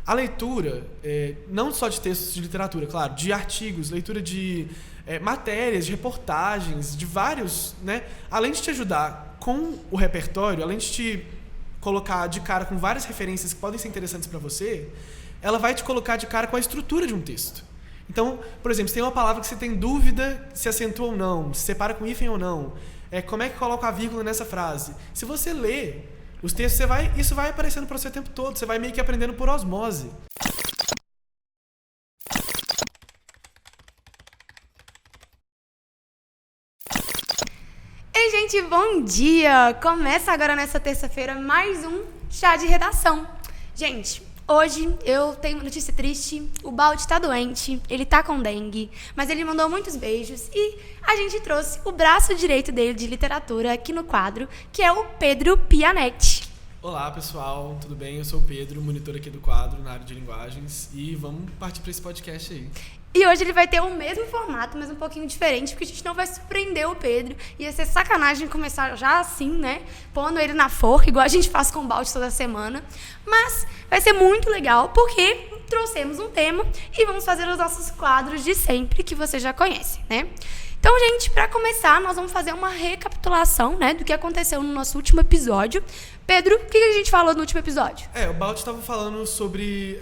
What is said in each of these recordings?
A leitura, não só de textos de literatura, claro, de artigos, leitura de matérias, de reportagens, de vários, né? Além de te ajudar com o repertório, além de te colocar de cara com várias referências que podem ser interessantes para você, ela vai te colocar de cara com a estrutura de um texto. Então, por exemplo, se tem uma palavra que você tem dúvida se acentua ou não, se separa com hífen ou não, como é que coloca a vírgula nessa frase? Se você lê os textos, isso vai aparecendo para você o tempo todo, você vai meio que aprendendo por osmose. Ei, gente, bom dia! Começa agora nessa terça-feira mais um chá de redação. Gente, hoje eu tenho uma notícia triste. O Baldi tá doente, ele tá com dengue, mas ele mandou muitos beijos e a gente trouxe o braço direito dele de literatura aqui no quadro, que é o Pedro Pianetti. Olá, pessoal, tudo bem? Eu sou o Pedro, monitor aqui do quadro na área de linguagens, e vamos partir para esse podcast aí. E hoje ele vai ter o mesmo formato, mas um pouquinho diferente, porque a gente não vai surpreender o Pedro. Ia ser sacanagem começar já assim, né? Pondo ele na forca, igual a gente faz com o Baldi toda semana. Mas vai ser muito legal, porque trouxemos um tema e vamos fazer os nossos quadros de sempre, que você já conhece, né? Então, gente, para começar, nós vamos fazer uma recapitulação, né, do que aconteceu no nosso último episódio. Pedro, o que a gente falou no último episódio? O Baldi estava falando sobre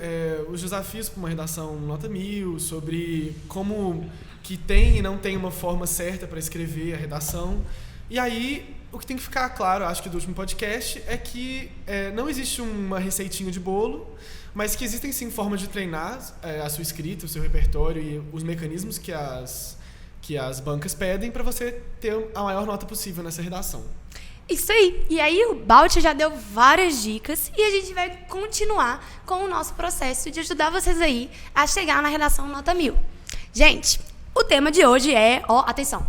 os desafios para uma redação nota 1000, sobre como que tem e não tem uma forma certa para escrever a redação. E aí, o que tem que ficar claro, acho que do último podcast, é que não existe uma receitinha de bolo, mas que existem sim formas de treinar a sua escrita, o seu repertório e os mecanismos que as bancas pedem para você ter a maior nota possível nessa redação. Isso aí. E aí o Baldi já deu várias dicas e a gente vai continuar com o nosso processo de ajudar vocês aí a chegar na redação nota 1000. Gente, o tema de hoje é, atenção,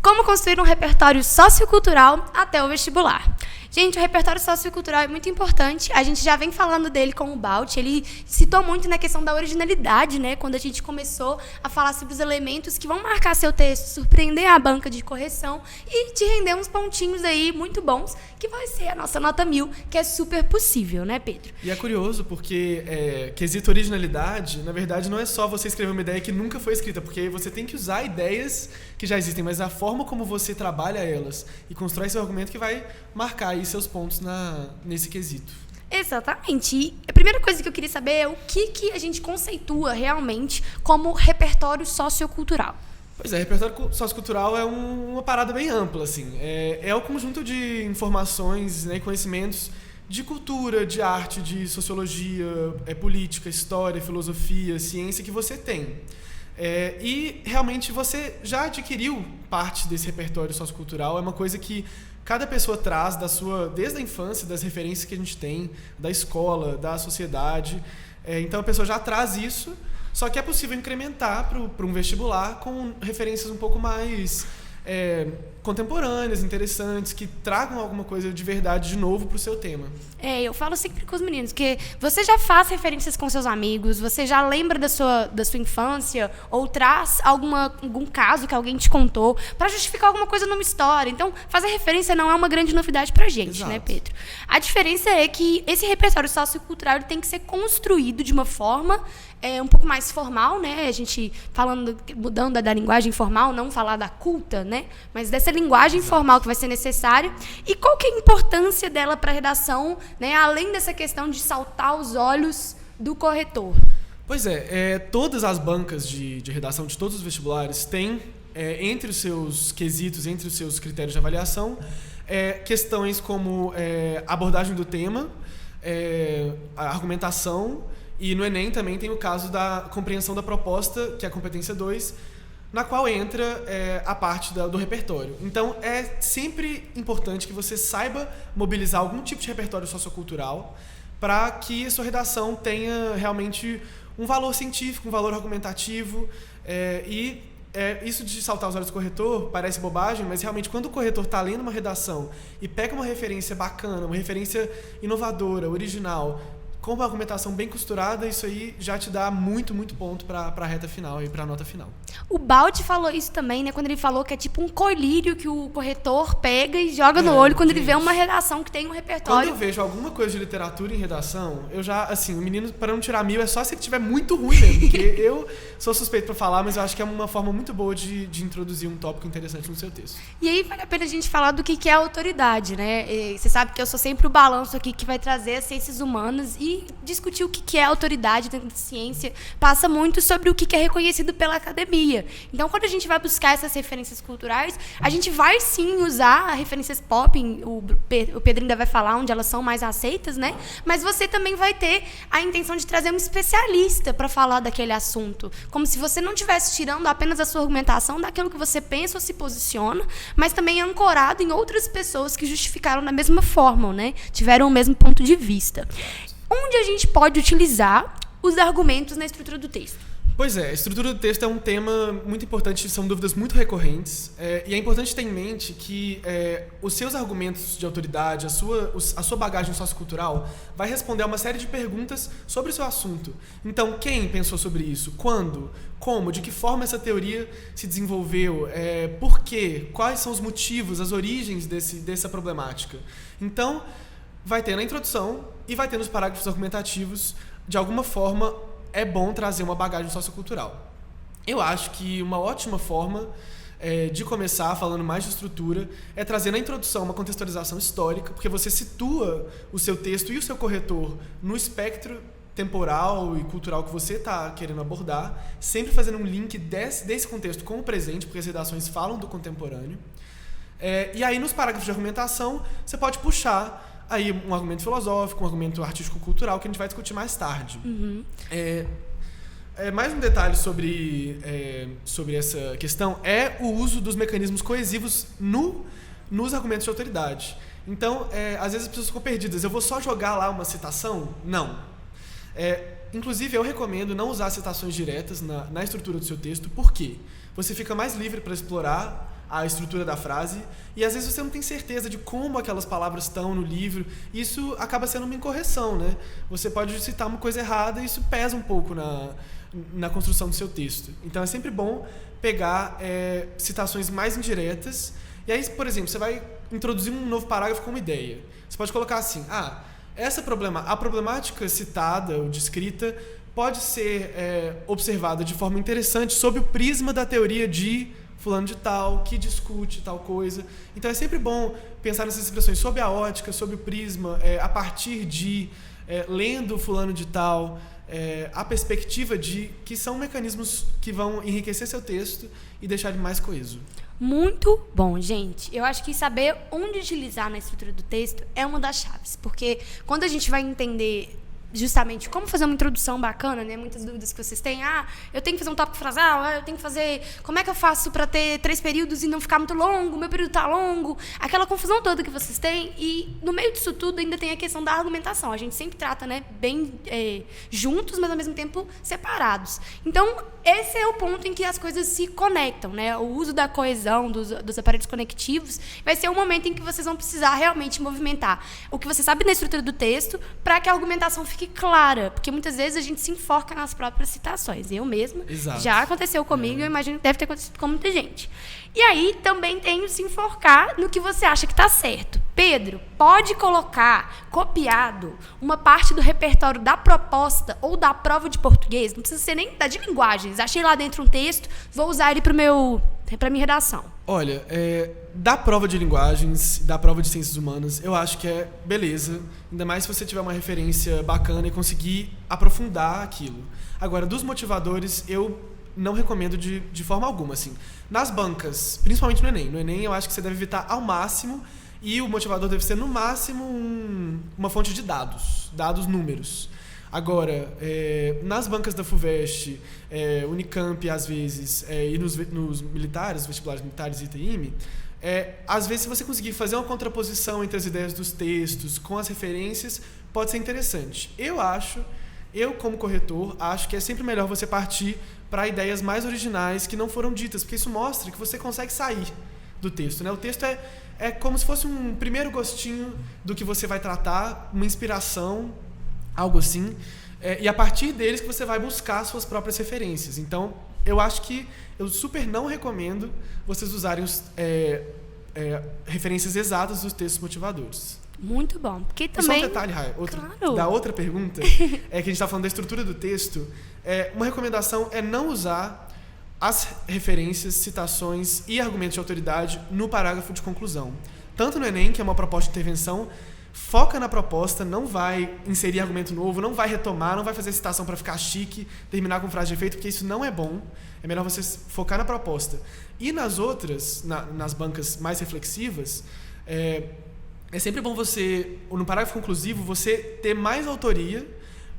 como construir um repertório sociocultural até o vestibular. Gente, o repertório sociocultural é muito importante. A gente já vem falando dele com o Baldi. Ele citou muito na questão da originalidade, né? Quando a gente começou a falar sobre os elementos que vão marcar seu texto, surpreender a banca de correção e te render uns pontinhos aí muito bons, que vai ser a nossa nota 1000, que é super possível, né, Pedro? E é curioso porque quesito originalidade, na verdade, não é só você escrever uma ideia que nunca foi escrita, porque você tem que usar ideias que já existem, mas a forma como você trabalha elas e constrói seu argumento que vai marcar aí seus pontos nesse quesito. Exatamente. E a primeira coisa que eu queria saber é o que a gente conceitua realmente como repertório sociocultural. Pois é, repertório sociocultural é uma parada bem ampla, assim. É o conjunto de informações, né, conhecimentos de cultura, de arte, de sociologia, política, história, filosofia, ciência que você tem. E realmente você já adquiriu parte desse repertório sociocultural. É uma coisa que cada pessoa traz desde a infância, das referências que a gente tem, da escola, da sociedade. Então a pessoa já traz isso, só que é possível incrementar para um vestibular com referências um pouco mais contemporâneas, interessantes, que tragam alguma coisa de verdade de novo para o seu tema. Eu falo sempre com os meninos que você já faz referências com seus amigos, você já lembra da sua infância ou traz algum caso que alguém te contou para justificar alguma coisa numa história. Então, fazer referência não é uma grande novidade pra gente, Exato. Né, Pedro? A diferença é que esse repertório sociocultural tem que ser construído de uma forma um pouco mais formal, né? A gente mudando da linguagem formal, não falar da culta, né? Mas dessa linguagem Exato. formal que vai ser necessária. E qual que é a importância dela para a redação, né? Além dessa questão de saltar aos olhos do corretor? Pois todas as bancas de redação de todos os vestibulares têm, entre os seus quesitos, entre os seus critérios de avaliação, questões como abordagem do tema, a argumentação, e no Enem também tem o caso da compreensão da proposta, que é a competência 2, na qual entra a parte do repertório. Então, é sempre importante que você saiba mobilizar algum tipo de repertório sociocultural para que a sua redação tenha realmente um valor científico, um valor argumentativo. Isso de saltar os olhos do corretor parece bobagem, mas realmente quando o corretor está lendo uma redação e pega uma referência bacana, uma referência inovadora, original, com uma argumentação bem costurada, isso aí já te dá muito ponto para a reta final e para a nota final. O Baldi falou isso também, né? Quando ele falou que é tipo um colírio que o corretor pega e joga no olho quando ele vê uma redação que tem um repertório. Quando eu vejo alguma coisa de literatura em redação, eu já, assim, o menino, para não tirar 1000, é só se ele tiver muito ruim mesmo. Porque eu sou suspeito para falar, mas eu acho que é uma forma muito boa de introduzir um tópico interessante no seu texto. E aí vale a pena a gente falar do que é a autoridade, né? E você sabe que eu sou sempre o balanço aqui que vai trazer as ciências humanas e discutir o que é autoridade dentro da ciência passa muito sobre o que é reconhecido pela academia. Então, quando a gente vai buscar essas referências culturais, a gente vai sim usar referências pop, o Pedro ainda vai falar onde elas são mais aceitas, né? Mas você também vai ter a intenção de trazer um especialista para falar daquele assunto, como se você não estivesse tirando apenas a sua argumentação daquilo que você pensa ou se posiciona, mas também ancorado em outras pessoas que justificaram da mesma forma, né? Tiveram o mesmo ponto de vista. Onde a gente pode utilizar os argumentos na estrutura do texto? Pois é, a estrutura do texto é um tema muito importante, são dúvidas muito recorrentes, e é importante ter em mente que os seus argumentos de autoridade, a sua bagagem sociocultural, vai responder a uma série de perguntas sobre o seu assunto. Então, quem pensou sobre isso? Quando? Como? De que forma essa teoria se desenvolveu? Por quê? Quais são os motivos, as origens dessa problemática? Então, vai ter na introdução e vai ter nos parágrafos argumentativos, de alguma forma, é bom trazer uma bagagem sociocultural. Eu acho que uma ótima forma de começar, falando mais de estrutura, é trazer na introdução uma contextualização histórica, porque você situa o seu texto e o seu corretor no espectro temporal e cultural que você está querendo abordar, sempre fazendo um link desse contexto com o presente, porque as redações falam do contemporâneo. E aí, nos parágrafos de argumentação, você pode puxar aí um argumento filosófico, um argumento artístico-cultural, que a gente vai discutir mais tarde. Uhum. Mais um detalhe sobre essa questão é o uso dos mecanismos coesivos nos argumentos de autoridade. Então, às vezes as pessoas ficam perdidas. Eu vou só jogar lá uma citação? Não. Inclusive, eu recomendo não usar citações diretas na estrutura do seu texto. Por quê? Você fica mais livre para explorar a estrutura da frase, e às vezes você não tem certeza de como aquelas palavras estão no livro. Isso acaba sendo uma incorreção, né? Você pode citar uma coisa errada e isso pesa um pouco na construção do seu texto. Então é sempre bom pegar citações mais indiretas, e aí, por exemplo, você vai introduzir um novo parágrafo com uma ideia. Você pode colocar assim: a problemática citada ou descrita pode ser observada de forma interessante sob o prisma da teoria de fulano de tal, que discute tal coisa. Então é sempre bom pensar nessas expressões sob a ótica, sob o prisma, a partir de, lendo fulano de tal, a perspectiva de que são mecanismos que vão enriquecer seu texto e deixar ele mais coeso. Muito bom, gente. Eu acho que saber onde utilizar na estrutura do texto é uma das chaves, porque quando a gente vai entender justamente como fazer uma introdução bacana, né? Muitas dúvidas que vocês têm. Eu tenho que fazer um tópico frasal, eu tenho que fazer... Como é que eu faço para ter 3 períodos e não ficar muito longo? Meu período tá longo. Aquela confusão toda que vocês têm. E no meio disso tudo ainda tem a questão da argumentação. A gente sempre trata, né, bem juntos, mas ao mesmo tempo separados. Então, esse é o ponto em que as coisas se conectam, né? O uso da coesão, dos aparelhos conectivos, vai ser o momento em que vocês vão precisar realmente movimentar o que você sabe na estrutura do texto para que a argumentação fique clara, porque muitas vezes a gente se enfoca nas próprias citações. Eu mesma, já aconteceu comigo, eu imagino que deve ter acontecido com muita gente. E aí também tem o se enforcar no que você acha que está certo. Pedro, pode colocar copiado uma parte do repertório da proposta ou da prova de português, não precisa ser nem da de linguagens. Achei lá dentro um texto, vou usar ele para minha redação. Olha, da prova de linguagens, da prova de ciências humanas, eu acho que é beleza, ainda mais se você tiver uma referência bacana e conseguir aprofundar aquilo. Agora, dos motivadores, eu não recomendo de forma alguma, assim. Nas bancas, principalmente no Enem. No Enem, eu acho que você deve evitar ao máximo, e o motivador deve ser, no máximo, uma fonte de dados números. Agora, nas bancas da FUVEST, Unicamp, às vezes, e nos militares, vestibulares militares e ITM, às vezes, se você conseguir fazer uma contraposição entre as ideias dos textos com as referências, pode ser interessante. Eu, como corretor, acho que é sempre melhor você partir para ideias mais originais que não foram ditas, porque isso mostra que você consegue sair do texto, né? O texto é como se fosse um primeiro gostinho do que você vai tratar, uma inspiração. algo assim. E a partir deles que você vai buscar suas próprias referências. Então, eu acho que eu super não recomendo vocês usarem referências exatas dos textos motivadores. Muito bom. Porque também... E só um detalhe, Rai, Claro. da outra pergunta, que a gente está falando da estrutura do texto, uma recomendação é não usar as referências, citações e argumentos de autoridade no parágrafo de conclusão. Tanto no Enem, que é uma proposta de intervenção, foca na proposta, não vai inserir argumento novo, não vai retomar, não vai fazer citação para ficar chique, terminar com frase de efeito, porque isso não é bom. É melhor você focar na proposta. E nas outras, nas bancas mais reflexivas, é sempre bom você, no parágrafo conclusivo, você ter mais autoria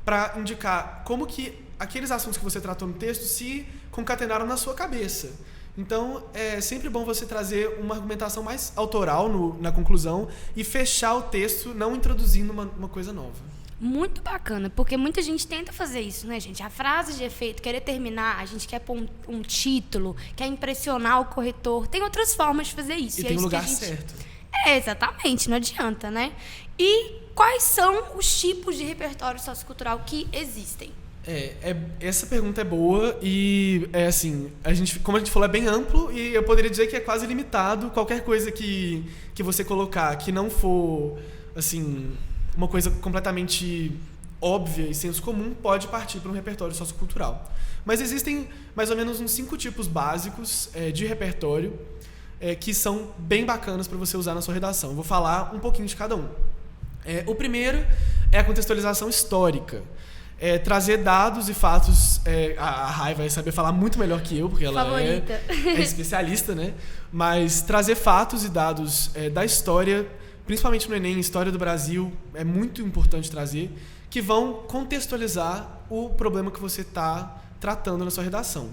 para indicar como que aqueles assuntos que você tratou no texto se concatenaram na sua cabeça. Então, é sempre bom você trazer uma argumentação mais autoral na conclusão e fechar o texto, não introduzindo uma coisa nova. Muito bacana, porque muita gente tenta fazer isso, né, gente? A frase de efeito, querer terminar, a gente quer pôr um título, quer impressionar o corretor. Tem outras formas de fazer isso. E tem um lugar certo. Exatamente, não adianta, né? E quais são os tipos de repertório sociocultural que existem? Essa pergunta é boa e, assim, como a gente falou, é bem amplo e eu poderia dizer que é quase limitado. Qualquer coisa que você colocar que não for, assim, uma coisa completamente óbvia e senso comum, pode partir para um repertório sociocultural. Mas existem mais ou menos uns 5 tipos básicos de repertório que são bem bacanas para você usar na sua redação. Eu vou falar um pouquinho de cada um. O primeiro é a contextualização histórica. Trazer dados e fatos. A Rai vai saber falar muito melhor que eu, porque ela é especialista, né? Mas trazer fatos e dados da história, principalmente no Enem, história do Brasil, é muito importante trazer, que vão contextualizar o problema que você está tratando na sua redação.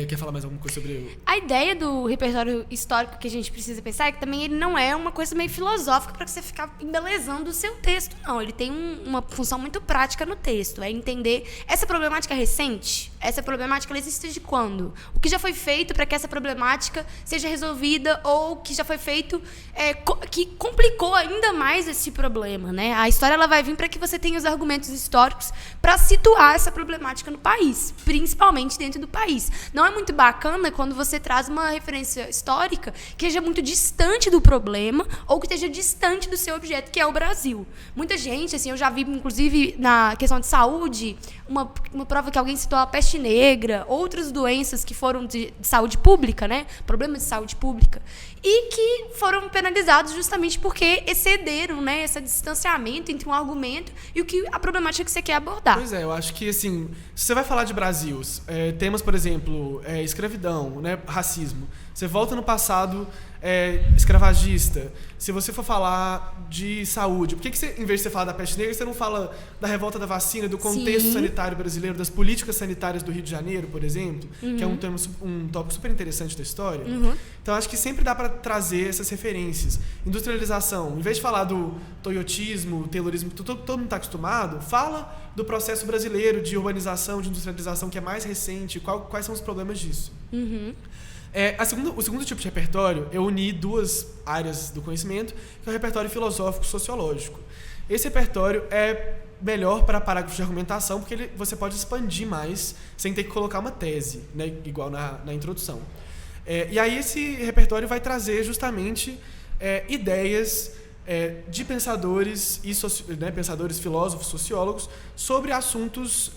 Quer falar mais alguma coisa sobre... A ideia do repertório histórico que a gente precisa pensar é que também ele não é uma coisa meio filosófica para você ficar embelezando o seu texto, não. Ele tem uma função muito prática no texto. É entender essa problemática recente, essa problemática ela existe desde quando? O que já foi feito para que essa problemática seja resolvida ou o que já foi feito que complicou ainda mais esse problema, né? A história ela vai vir para que você tenha os argumentos históricos para situar essa problemática no país, principalmente dentro do país. Não é muito bacana quando você traz uma referência histórica que seja muito distante do problema ou que esteja distante do seu objeto, que é o Brasil. Muita gente, assim, eu já vi, inclusive, na questão de saúde, uma prova que alguém citou a peste negra, outras doenças que foram de saúde pública, né? Problemas de saúde pública. E que foram penalizados justamente porque excederam, né, esse distanciamento entre um argumento e a problemática que você quer abordar. Pois eu acho que, assim, se você vai falar de Brasil, temas, por exemplo, escravidão, né, racismo, você volta no passado escravagista. Se você for falar de saúde, por que você, em vez de você falar da peste negra, você não fala da revolta da vacina, do contexto sanitário brasileiro, das políticas sanitárias do Rio de Janeiro, por exemplo, que é um tópico super interessante da história? Então, acho que sempre dá para trazer essas referências. Industrialização, em vez de falar do toyotismo, taylorismo, que todo mundo está acostumado, fala do processo brasileiro de urbanização, de industrialização, que é mais recente, quais são os problemas disso. O segundo tipo de repertório, eu uni 2 áreas do conhecimento, que é o repertório filosófico-sociológico. Esse repertório é melhor para parágrafos de argumentação, porque você pode expandir mais sem ter que colocar uma tese, né, igual na introdução. E aí esse repertório vai trazer justamente ideias de pensadores, pensadores, filósofos, sociólogos, sobre assuntos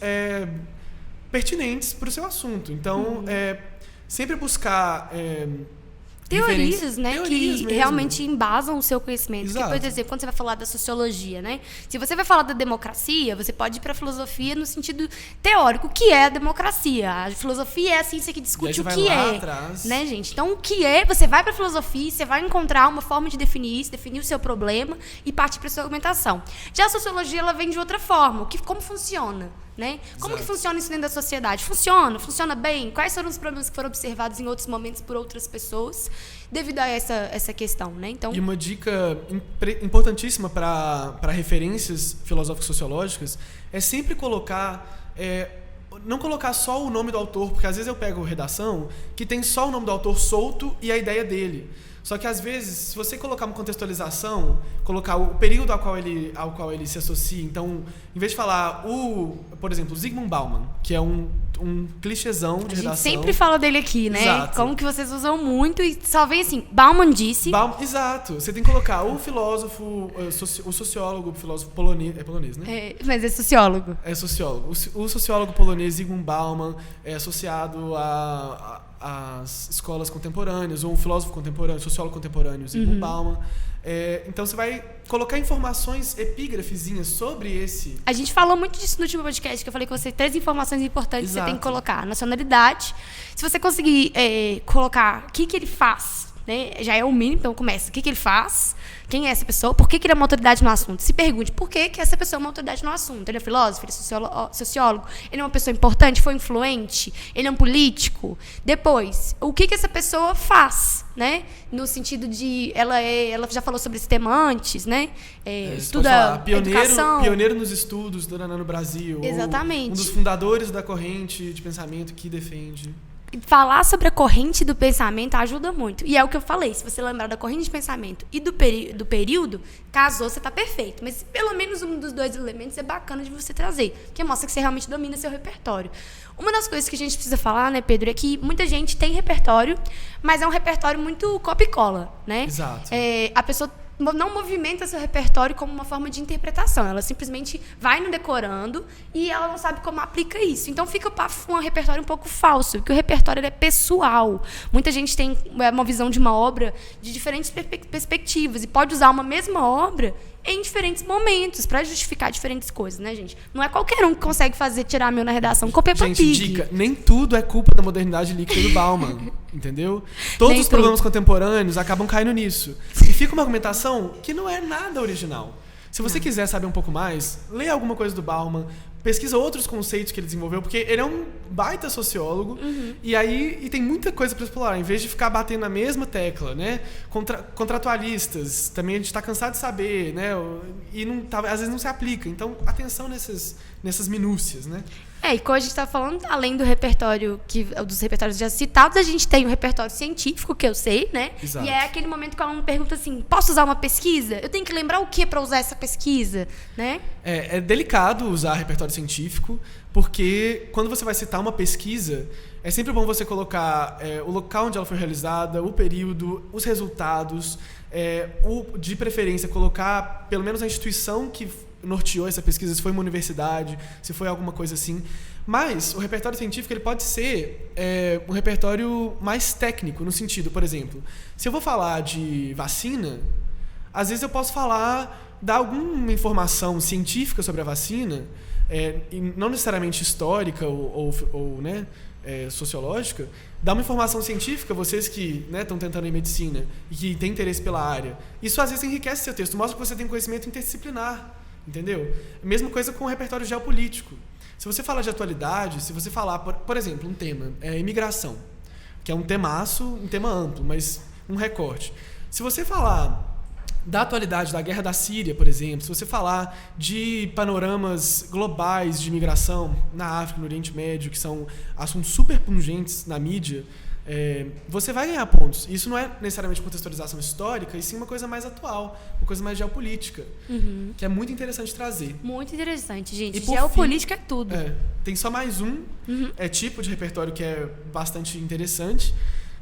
pertinentes para o seu assunto. Então, sempre buscar teorias, né, teorias que mesmo. Realmente embasam o seu conhecimento. Exato. Porque, por exemplo, quando você vai falar da sociologia, né? Se você vai falar da democracia, você pode ir para a filosofia no sentido teórico. O que é a democracia? A filosofia é a ciência que discute o que é, atrás. Né, gente? Então, o que é? Você vai para a filosofia, você vai encontrar uma forma de definir isso, definir o seu problema e partir para a sua argumentação. Já a sociologia, ela vem de outra forma. Como funciona? Né? Como que funciona isso dentro da sociedade? Funciona bem? Quais foram os problemas que foram observados em outros momentos por outras pessoas devido a essa questão, né? Então, e uma dica importantíssima para referências filosóficas sociológicas é sempre colocar não colocar só o nome do autor, porque às vezes eu pego redação que tem só o nome do autor solto e a ideia dele. Só que, às vezes, se você colocar uma contextualização, colocar o período ao qual ele se associa, então, em vez de falar por exemplo, o Zygmunt Bauman, que é um clichêzão de redação. A gente sempre fala dele aqui, né? Exato. Como que vocês usam muito e só vem assim, Bauman disse. Exato. Você tem que colocar o filósofo, o sociólogo, o filósofo polonês, é polonês, né? Mas é sociólogo. É sociólogo. O sociólogo polonês Zygmunt Bauman é associado às escolas contemporâneas, ou um filósofo contemporâneo, sociólogo contemporâneo, Zygmunt Bauman. Então você vai colocar informações epígrafezinhas sobre esse... A gente falou muito disso no último podcast, que eu falei com você 3 informações importantes que você tem que colocar. Nacionalidade. Se você conseguir colocar o que ele faz, né, já é o mínimo, então começa. O que ele faz? Quem é essa pessoa? Por que ele é uma autoridade no assunto? Se pergunte por que essa pessoa é uma autoridade no assunto. Ele é filósofo? Ele é sociólogo? Ele é uma pessoa importante? Foi influente? Ele é um político? Depois, o que essa pessoa faz? Né? No sentido de... Ela já falou sobre esse tema antes, né? Estuda educação. Pioneiro nos estudos no Brasil. Exatamente. Um dos fundadores da corrente de pensamento que defende... Falar sobre a corrente do pensamento ajuda muito. E é o que eu falei. Se você lembrar da corrente de pensamento e do período, casou, você está perfeito. Mas pelo menos um dos 2 elementos é bacana de você trazer, porque mostra que você realmente domina seu repertório. Uma das coisas que a gente precisa falar, né, Pedro, é que muita gente tem repertório, mas é um repertório muito copia e cola, né? Exato. A pessoa não movimenta seu repertório como uma forma de interpretação. Ela simplesmente vai no decorando e ela não sabe como aplica isso. Então fica um repertório um pouco falso, porque o repertório ele é pessoal. Muita gente tem uma visão de uma obra de diferentes perspectivas e pode usar uma mesma obra em diferentes momentos para justificar diferentes coisas, né, gente? Não é qualquer um que consegue tirar na redação com Peppa Pig. Gente, dica, nem tudo é culpa da modernidade líquida do Bauman, entendeu? Todos os problemas contemporâneos acabam caindo nisso. E fica uma argumentação que não é nada original. Se você quiser saber um pouco mais, leia alguma coisa do Bauman, pesquisa outros conceitos que ele desenvolveu, porque ele é um baita sociólogo, e tem muita coisa para explorar, em vez de ficar batendo na mesma tecla, né? Contratualistas, também a gente está cansado de saber, né? E às vezes não se aplica. Então, atenção nessas minúcias, né? E como a gente está falando, além do repertório, dos repertórios já citados, a gente tem o repertório científico, que eu sei, né? Exato. E é aquele momento que o aluno pergunta assim, posso usar uma pesquisa? Eu tenho que lembrar o que para usar essa pesquisa, né? É delicado usar repertório científico, porque quando você vai citar uma pesquisa, é sempre bom você colocar o local onde ela foi realizada, o período, os resultados, de preferência colocar pelo menos a instituição que norteou essa pesquisa, se foi uma universidade, se foi alguma coisa assim. Mas o repertório científico ele pode ser um repertório mais técnico, no sentido, por exemplo, se eu vou falar de vacina, às vezes eu posso dar alguma informação científica sobre a vacina, e não necessariamente histórica ou né, sociológica, dar uma informação científica, vocês que estão tentando em medicina e que têm interesse pela área, isso às vezes enriquece seu texto, mostra que você tem conhecimento interdisciplinar. Entendeu? Mesma coisa com o repertório geopolítico. Se você fala de atualidade, se você falar, por exemplo, um tema, imigração, que é um temaço, um tema amplo, mas um recorte. Se você falar da atualidade da guerra da Síria, por exemplo, se você falar de panoramas globais de imigração na África, no Oriente Médio, que são assuntos super pungentes na mídia, você vai ganhar pontos. Isso não é necessariamente contextualização histórica, e sim uma coisa mais atual, uma coisa mais geopolítica, que é muito interessante trazer. Muito interessante, gente. Geopolítica é tudo. Tem só mais um tipo de repertório que é bastante interessante,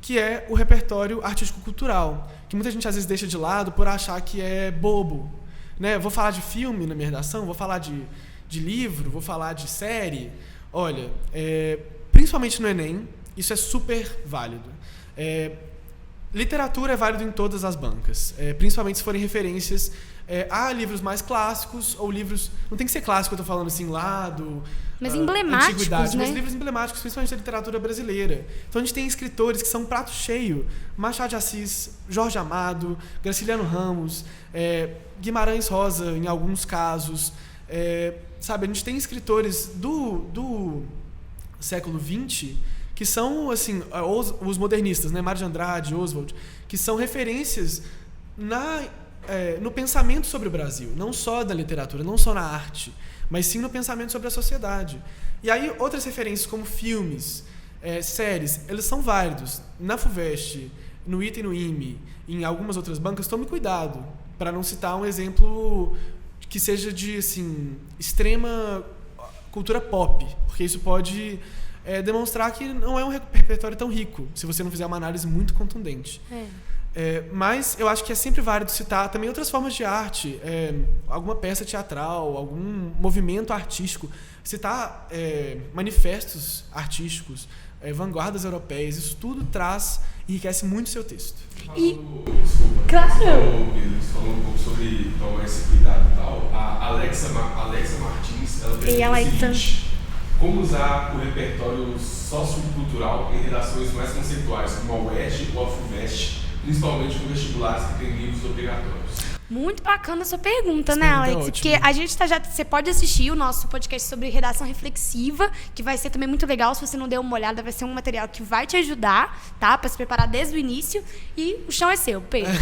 que é o repertório artístico-cultural, que muita gente às vezes deixa de lado por achar que é bobo. Né? Vou falar de filme na minha redação, vou falar de livro, vou falar de série. Olha, principalmente no Enem, isso é super válido. Literatura é válido em todas as bancas, principalmente se forem referências a livros mais clássicos ou livros... Não tem que ser clássico, eu estou falando assim, mas emblemáticos, antiguidade, né? Mas livros emblemáticos, principalmente da literatura brasileira. Então a gente tem escritores que são prato cheio. Machado de Assis, Jorge Amado, Graciliano Ramos, Guimarães Rosa, em alguns casos. Sabe, a gente tem escritores do século XX que são, assim, os modernistas, né? Mário de Andrade, Oswald, que são referências no pensamento sobre o Brasil, não só da literatura, não só na arte, mas sim no pensamento sobre a sociedade. E aí outras referências como filmes, séries, eles são válidos. Na FUVEST, no ITA e no IME, em algumas outras bancas, tome cuidado para não citar um exemplo que seja de assim, extrema cultura pop, porque isso pode demonstrar que não é um repertório tão rico, se você não fizer uma análise muito contundente. Mas eu acho que é sempre válido citar também outras formas de arte, alguma peça teatral, algum movimento artístico, citar manifestos artísticos, vanguardas europeias, isso tudo enriquece muito o seu texto. Desculpa. Claro. Você falou um pouco sobre tomar esse cuidado e tal. A Alexa Martins, ela pergunta o seguinte: como usar o repertório sociocultural em redações mais conceituais, como a UERJ ou a FUVEST, principalmente com vestibulares que têm livros obrigatórios? Muito bacana a sua pergunta, né, Alex? Porque a gente você pode assistir o nosso podcast sobre redação reflexiva, que vai ser também muito legal. Se você não deu uma olhada, vai ser um material que vai te ajudar, tá? Para se preparar desde o início. E o chão é seu, Pedro.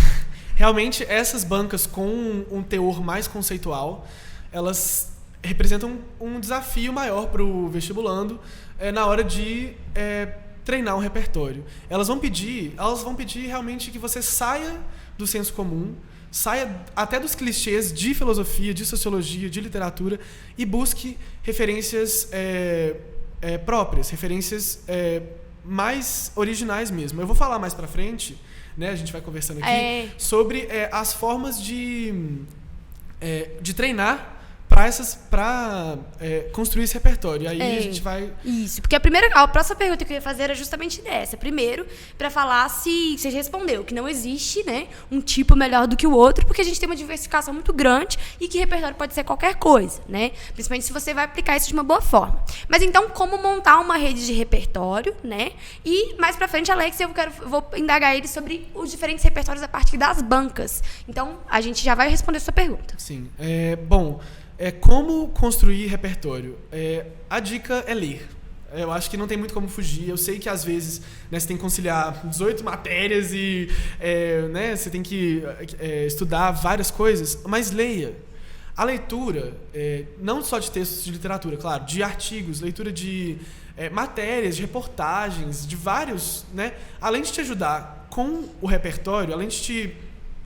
Realmente, essas bancas com um teor mais conceitual, elas representam um desafio maior para o vestibulando na hora de treinar um repertório. Elas vão pedir realmente que você saia do senso comum, saia até dos clichês de filosofia, de sociologia, de literatura e busque referências próprias, referências mais originais mesmo. Eu vou falar mais pra frente, né, a gente vai conversando aqui, sobre as formas de treinar para construir esse repertório. Aí a gente vai... Isso, porque a próxima pergunta que eu ia fazer era justamente dessa. Primeiro, para falar se você respondeu que não existe, né, um tipo melhor do que o outro, porque a gente tem uma diversificação muito grande e que repertório pode ser qualquer coisa, né? Principalmente se você vai aplicar isso de uma boa forma. Mas então, como montar uma rede de repertório, né? E mais para frente, Alex, eu vou indagar ele sobre os diferentes repertórios a partir das bancas. Então, a gente já vai responder a sua pergunta. Sim. Bom... como construir repertório? A dica é ler. Eu acho que não tem muito como fugir. Eu sei que, às vezes, né, você tem que conciliar 18 matérias e né, você tem que estudar várias coisas, mas leia. A leitura, não só de textos de literatura, claro, de artigos, leitura de matérias, de reportagens, de vários, né, além de te ajudar com o repertório, além de te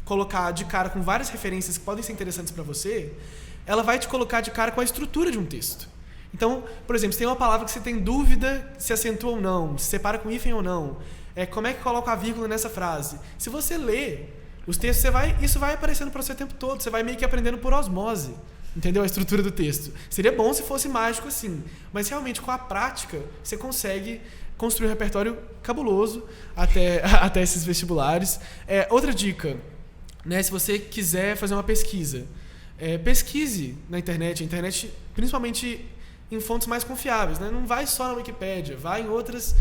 colocar de cara com várias referências que podem ser interessantes para você, ela vai te colocar de cara com a estrutura de um texto. Então, por exemplo, se tem uma palavra que você tem dúvida se acentua ou não, se separa com hífen ou não, como é que coloca a vírgula nessa frase? Se você lê os textos, isso vai aparecendo para você o tempo todo, você vai meio que aprendendo por osmose, entendeu? A estrutura do texto. Seria bom se fosse mágico assim, mas realmente com a prática você consegue construir um repertório cabuloso até esses vestibulares. Outra dica, né, se você quiser fazer uma pesquisa, pesquise na internet, principalmente em fontes mais confiáveis, né? Não vai só na Wikipédia, vai em outras,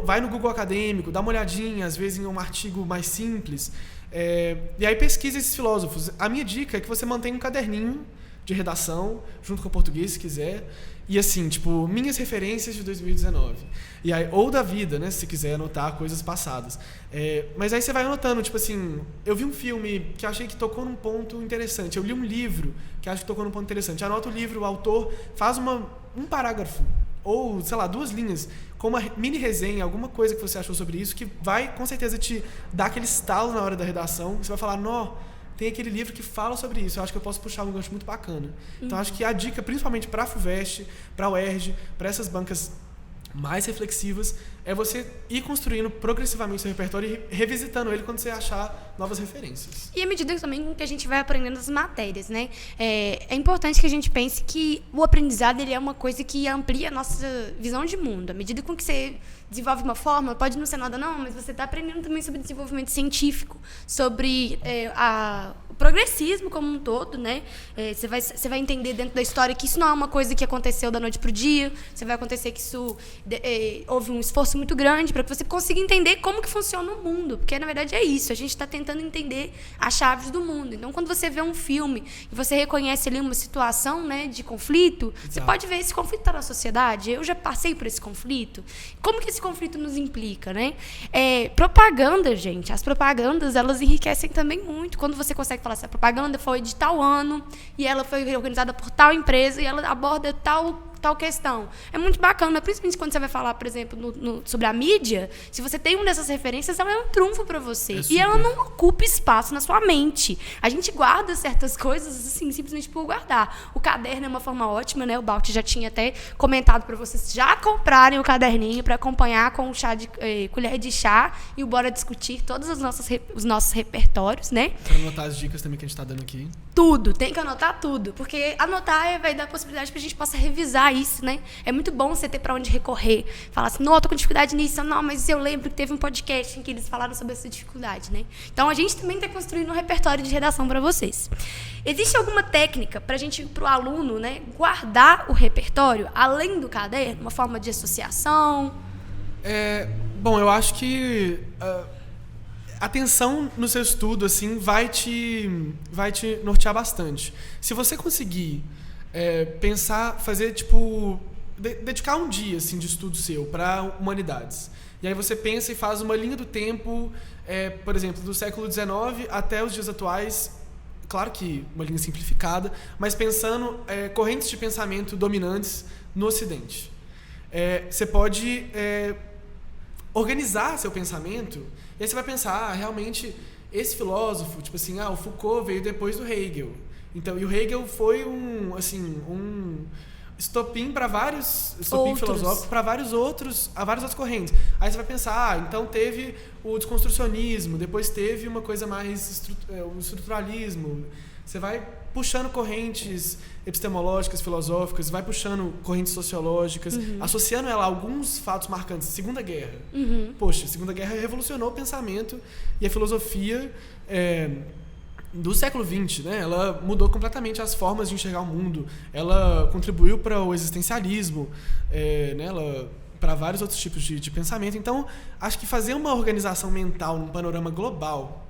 vai no Google Acadêmico, dá uma olhadinha, às vezes em um artigo mais simples, e aí pesquise esses filósofos. A minha dica é que você mantenha um caderninho de redação, junto com o português, se quiser, e assim, tipo, minhas referências de 2019. E aí, ou da vida, né, se quiser anotar coisas passadas. Mas aí você vai anotando, tipo assim, eu vi um filme que achei que tocou num ponto interessante, eu li um livro que acho que tocou num ponto interessante. Anota o livro, o autor faz um parágrafo, ou, sei lá, 2 linhas, com uma mini resenha, alguma coisa que você achou sobre isso, que vai, com certeza, te dar aquele estalo na hora da redação, você vai falar, tem aquele livro que fala sobre isso, eu acho que eu posso puxar um gancho muito bacana. Então, acho que a dica, principalmente para a FUVEST, para a UERJ, para essas bancas mais reflexivas, é você ir construindo progressivamente seu repertório e revisitando ele quando você achar novas referências. E à medida também que a gente vai aprendendo as matérias, né? É importante que a gente pense que o aprendizado ele é uma coisa que amplia a nossa visão de mundo. À medida com que você desenvolve uma fórmula, pode não ser nada não, mas você está aprendendo também sobre desenvolvimento científico, sobre o progressismo como um todo, né? Você vai entender dentro da história que isso não é uma coisa que aconteceu da noite para o dia, você vai acontecer que isso houve um esforço muito grande para que você consiga entender como que funciona o mundo, porque na verdade é isso, a gente está tentando entender as chaves do mundo. Então, quando você vê um filme e você reconhece ali uma situação, né, de conflito, Exato. Você pode ver esse conflito está na sociedade, eu já passei por esse conflito, como que esse conflito nos implica, né? Propaganda, gente, as propagandas, elas enriquecem também muito, quando você consegue falar assim, a propaganda foi de tal ano, e ela foi organizada por tal empresa, e ela aborda tal tal questão. É muito bacana, principalmente quando você vai falar, por exemplo, sobre a mídia, se você tem uma dessas referências, ela é um trunfo para você. E ela não ocupa espaço na sua mente. A gente guarda certas coisas, assim, simplesmente por guardar. O caderno é uma forma ótima, né? O Balt já tinha até comentado para vocês já comprarem o caderninho para acompanhar com o chá de colher de chá e o Bora Discutir todos os nossos repertórios, né? Para anotar as dicas também que a gente está dando aqui. Tudo, tem que anotar tudo, porque anotar vai dar a possibilidade para a gente possa revisar isso, né? É muito bom você ter para onde recorrer. Falar assim, não, eu tô com dificuldade nisso, não, mas eu lembro que teve um podcast em que eles falaram sobre essa dificuldade, né? Então, a gente também está construindo um repertório de redação para vocês. Existe alguma técnica para a gente, para o aluno, né, guardar o repertório, além do caderno, uma forma de associação? Bom, eu acho que atenção no seu estudo assim vai te nortear bastante. Se você conseguir pensar, fazer tipo dedicar um dia assim de estudo seu para humanidades, e aí você pensa e faz uma linha do tempo, por exemplo, do século XIX até os dias atuais, claro que uma linha simplificada, mas pensando correntes de pensamento dominantes no Ocidente. Você pode organizar seu pensamento, e aí você vai pensar, realmente, esse filósofo, tipo assim, o Foucault veio depois do Hegel. Então, e o Hegel foi um estopim para vários filosóficos para várias outras correntes. Aí você vai pensar, então teve o desconstrucionismo, depois teve uma coisa mais o estruturalismo. Você vai puxando correntes epistemológicas, filosóficas, vai puxando correntes sociológicas, associando ela a alguns fatos marcantes. Segunda Guerra. Poxa, a Segunda Guerra revolucionou o pensamento e a filosofia do século XX, né? Ela mudou completamente as formas de enxergar o mundo. Ela contribuiu para o existencialismo, né? Para vários outros tipos de pensamento. Então, acho que fazer uma organização mental num panorama global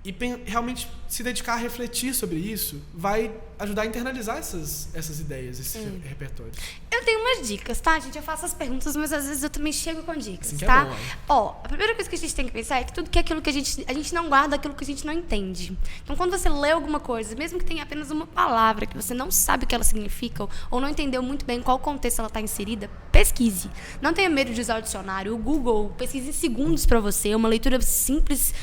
e realmente se dedicar a refletir sobre isso vai ajudar a internalizar essas ideias, esse repertório. Eu tenho umas dicas, tá, gente? Eu faço as perguntas, mas às vezes eu também chego com dicas, assim tá? É a primeira coisa que a gente tem que pensar é que tudo que é aquilo que a gente não guarda aquilo que a gente não entende. Então, quando você lê alguma coisa, mesmo que tenha apenas uma palavra que você não sabe o que ela significa ou não entendeu muito bem em qual contexto ela está inserida, pesquise. Não tenha medo de usar o dicionário. O Google pesquisa em segundos para você. É uma leitura simples,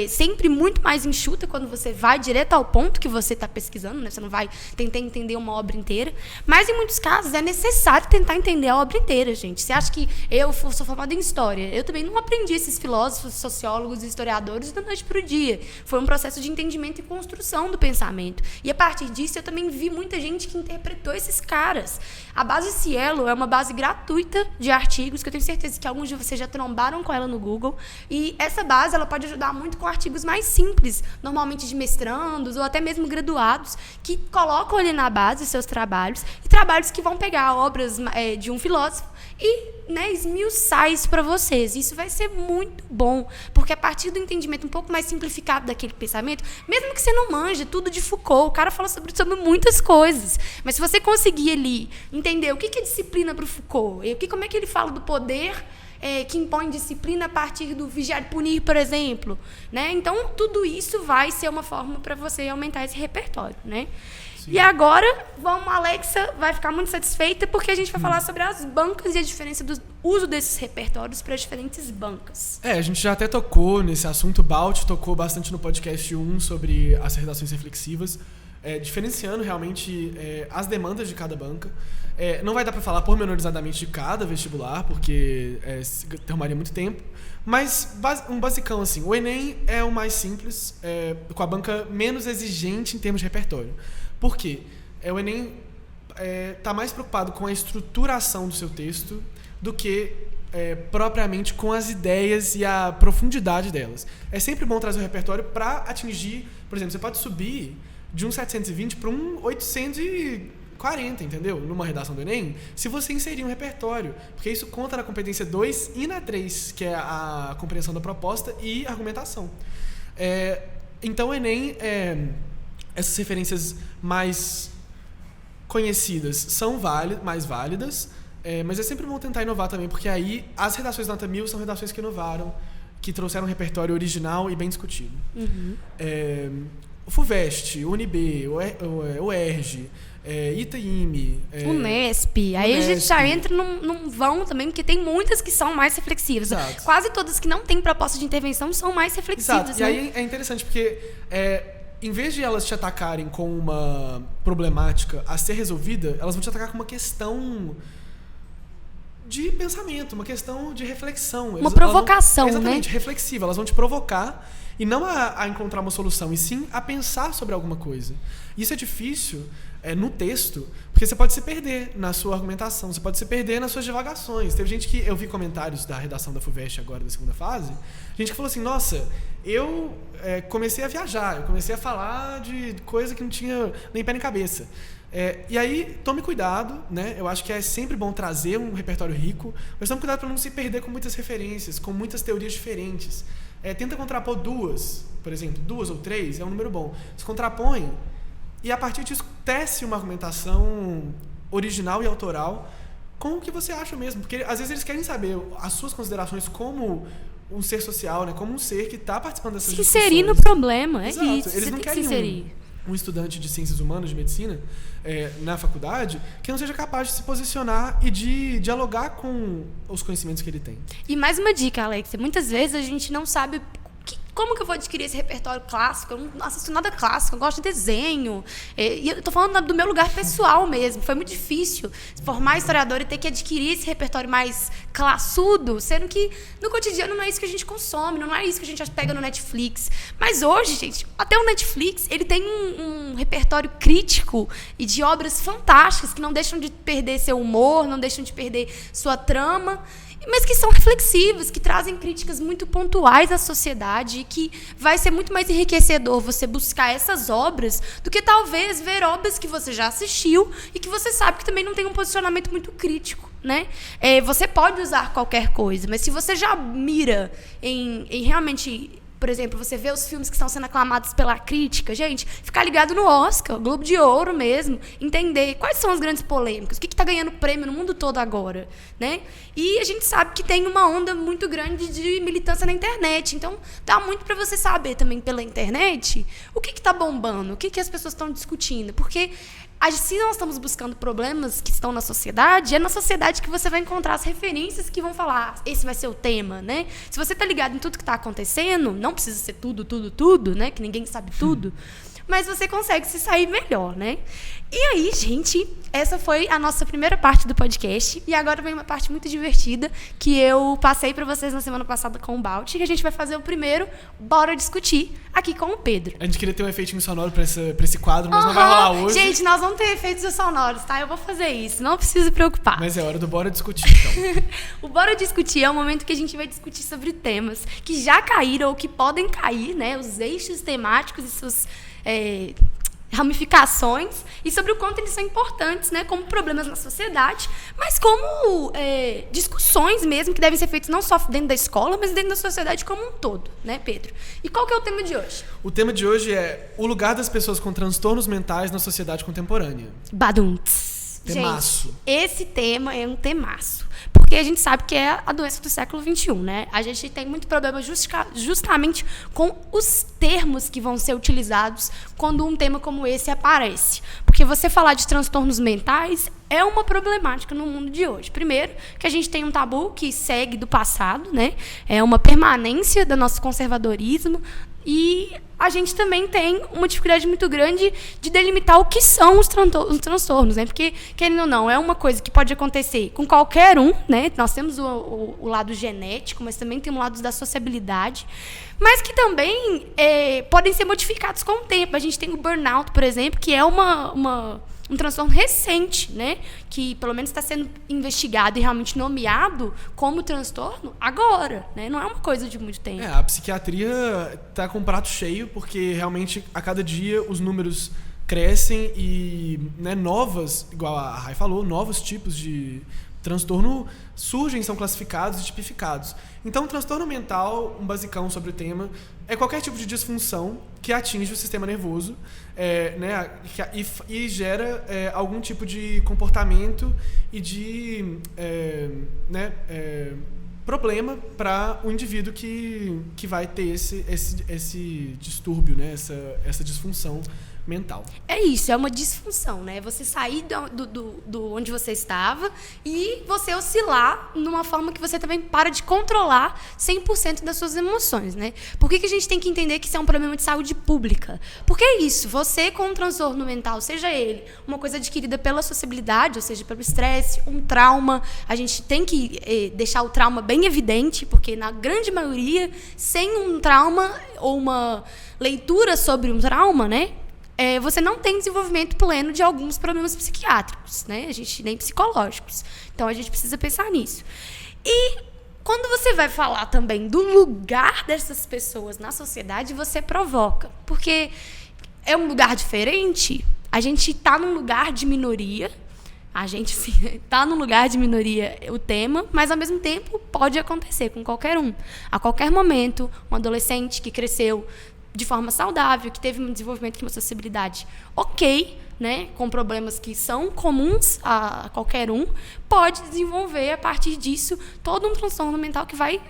sempre muito mais enxuta quando você vai direto ao ponto que você está pesquisando, né? Você não vai tentar entender uma obra inteira. Mas, em muitos casos, é necessário tentar entender a obra inteira, gente. Você acha que eu sou formada em História? Eu também não aprendi esses filósofos, sociólogos e historiadores da noite para o dia. Foi um processo de entendimento e construção do pensamento. E, a partir disso, eu também vi muita gente que interpretou esses caras. A base Cielo é uma base gratuita de artigos, que eu tenho certeza que alguns de vocês já trombaram com ela no Google. E essa base ela pode ajudar muito com artigos mais simples, normalmente de mestrandos ou até mesmo graduados, que colocam ali na base seus trabalhos, e trabalhos que vão pegar obras de um filósofo e, né, esmiuçar isso para vocês. Isso vai ser muito bom, porque a partir do entendimento um pouco mais simplificado daquele pensamento, mesmo que você não manje tudo de Foucault, o cara fala sobre muitas coisas, mas se você conseguir ali entender o que é disciplina para o Foucault, como é que ele fala do poder que impõe disciplina a partir do vigiar e punir, por exemplo, né? Então, tudo isso vai ser uma forma para você aumentar esse repertório, né? Sim. E agora, a Alexa vai ficar muito satisfeita porque a gente vai falar sobre as bancas e a diferença do uso desses repertórios para diferentes bancas. A gente já até tocou nesse assunto, o Balt tocou bastante no podcast 1 sobre as redações reflexivas, diferenciando realmente as demandas de cada banca. Não vai dar para falar pormenorizadamente de cada vestibular, porque tomaria muito tempo. Mas um basicão, assim, o Enem é o mais simples, com a banca menos exigente em termos de repertório. Por quê? O Enem está mais preocupado com a estruturação do seu texto do que propriamente com as ideias e a profundidade delas. É sempre bom trazer o repertório para atingir, por exemplo, você pode subir de um 720 para um 840, entendeu? Numa redação do Enem, se você inserir um repertório, porque isso conta na competência 2 e na 3, que é a compreensão da proposta e argumentação. Então, o Enem, essas referências mais conhecidas são mais válidas, mas é sempre bom tentar inovar também, porque aí as redações nota 1000 são redações que inovaram, que trouxeram um repertório original e bem discutido. FUVEST, UNB, UERJ, ITAIME, Unesp. Aí a gente já entra num vão também, porque tem muitas que são mais reflexivas. Exato. Quase todas que não têm proposta de intervenção são mais reflexivas. Exato. E aí é interessante porque em vez de elas te atacarem com uma problemática a ser resolvida, elas vão te atacar com uma questão de pensamento, uma questão de reflexão. Uma provocação, exatamente, né? reflexiva. Elas vão te provocar e não a encontrar uma solução, e sim a pensar sobre alguma coisa. Isso é difícil no texto, porque você pode se perder na sua argumentação, você pode se perder nas suas divagações. Teve gente que eu vi comentários da redação da FUVEST agora, da segunda fase, gente que falou assim, nossa, eu comecei a viajar, eu comecei a falar de coisa que não tinha nem pé nem cabeça. E aí, tome cuidado, né? Eu acho que é sempre bom trazer um repertório rico, mas tome cuidado para não se perder com muitas referências, com muitas teorias diferentes. Tenta contrapor duas, por exemplo, 2 ou 3 é um número bom. Se contrapõe e a partir disso tece uma argumentação original e autoral com o que você acha mesmo, porque às vezes eles querem saber as suas considerações como um ser social, né? Como um ser que está participando dessas discussões. Se inserir no problema, Exato. Isso. Eles não querem um estudante de ciências humanas, de medicina, na faculdade, que não seja capaz de se posicionar e de dialogar com os conhecimentos que ele tem. E mais uma dica, Alexia. Muitas vezes a gente não sabe como que eu vou adquirir esse repertório clássico. Eu não assisto nada clássico, eu gosto de desenho. E eu tô falando do meu lugar pessoal mesmo. Foi muito difícil formar historiador e ter que adquirir esse repertório mais classudo, sendo que no cotidiano não é isso que a gente consome, não é isso que a gente pega no Netflix. Mas hoje, gente, até o Netflix, ele tem um repertório crítico e de obras fantásticas que não deixam de perder seu humor, não deixam de perder sua trama, mas que são reflexivos, que trazem críticas muito pontuais à sociedade e que vai ser muito mais enriquecedor você buscar essas obras do que talvez ver obras que você já assistiu e que você sabe que também não tem um posicionamento muito crítico, né? Você pode usar qualquer coisa, mas se você já mira em realmente... Por exemplo, você vê os filmes que estão sendo aclamados pela crítica, gente, ficar ligado no Oscar, Globo de Ouro mesmo, entender quais são as grandes polêmicas, o que está ganhando prêmio no mundo todo agora, né? E a gente sabe que tem uma onda muito grande de militância na internet, então dá muito para você saber também pela internet o que está bombando, o que as pessoas estão discutindo, porque se nós estamos buscando problemas que estão na sociedade, é na sociedade que você vai encontrar as referências que vão falar, esse vai ser o tema, né? Se você está ligado em tudo que está acontecendo, não precisa ser tudo, né? Que ninguém sabe tudo, mas você consegue se sair melhor, né? E aí, gente, essa foi a nossa primeira parte do podcast. E agora vem uma parte muito divertida que eu passei para vocês na semana passada com o Balt, que a gente vai fazer o primeiro Bora Discutir aqui com o Pedro. A gente queria ter um efeitinho sonoro para esse quadro, mas não vai rolar hoje. Gente, nós vamos ter efeitos sonoros, tá? Eu vou fazer isso, não precisa se preocupar. Mas é hora do Bora Discutir, então. O Bora Discutir é o momento que a gente vai discutir sobre temas que já caíram ou que podem cair, né? Os eixos temáticos e suas... ramificações e sobre o quanto eles são importantes, né, como problemas na sociedade, mas como discussões mesmo que devem ser feitas não só dentro da escola, mas dentro da sociedade como um todo, né, Pedro? E qual que é o tema de hoje? O tema de hoje é o lugar das pessoas com transtornos mentais na sociedade contemporânea. Baduntz. Temaço. Gente, esse tema é um temaço. Porque a gente sabe que é a doença do século XXI, né? A gente tem muito problema justamente com os termos que vão ser utilizados quando um tema como esse aparece. Porque você falar de transtornos mentais é uma problemática no mundo de hoje. Primeiro, que a gente tem um tabu que segue do passado, né? É uma permanência do nosso conservadorismo. E a gente também tem uma dificuldade muito grande de delimitar o que são os transtornos, né? Porque, querendo ou não, é uma coisa que pode acontecer com qualquer um, né? Nós temos o lado genético, mas também tem o lado da sociabilidade, mas que também podem ser modificados com o tempo. A gente tem o burnout, por exemplo, que é um transtorno recente, né? Que pelo menos está sendo investigado e realmente nomeado como transtorno agora, né? Não é uma coisa de muito tempo. A psiquiatria está com um prato cheio, porque realmente a cada dia os números crescem e, né, igual a Rai falou, novos tipos de transtorno surgem, são classificados e tipificados. Então, o transtorno mental, um basicão sobre o tema, é qualquer tipo de disfunção que atinge o sistema nervoso, né, e gera algum tipo de comportamento e de problema para o indivíduo que vai ter esse distúrbio, né? Essa disfunção mental. É isso, é uma disfunção, né? Você sair do onde você estava e você oscilar numa forma que você também para de controlar 100% das suas emoções, né? Por que a gente tem que entender que isso é um problema de saúde pública? Porque é isso, você com um transtorno mental, seja ele uma coisa adquirida pela sociabilidade, ou seja, pelo estresse, um trauma, a gente tem que deixar o trauma bem evidente, porque na grande maioria, sem um trauma ou uma leitura sobre um trauma, né? Você não tem desenvolvimento pleno de alguns problemas psiquiátricos, né? A gente nem psicológicos. Então, a gente precisa pensar nisso. E quando você vai falar também do lugar dessas pessoas na sociedade, você provoca. Porque é um lugar diferente. A gente está num lugar de minoria. A gente está num lugar de minoria, o tema, mas, ao mesmo tempo, pode acontecer com qualquer um. A qualquer momento, um adolescente que cresceu de forma saudável, que teve um desenvolvimento de uma sociabilidade ok, né, com problemas que são comuns a qualquer um, pode desenvolver, a partir disso, todo um transtorno mental que vai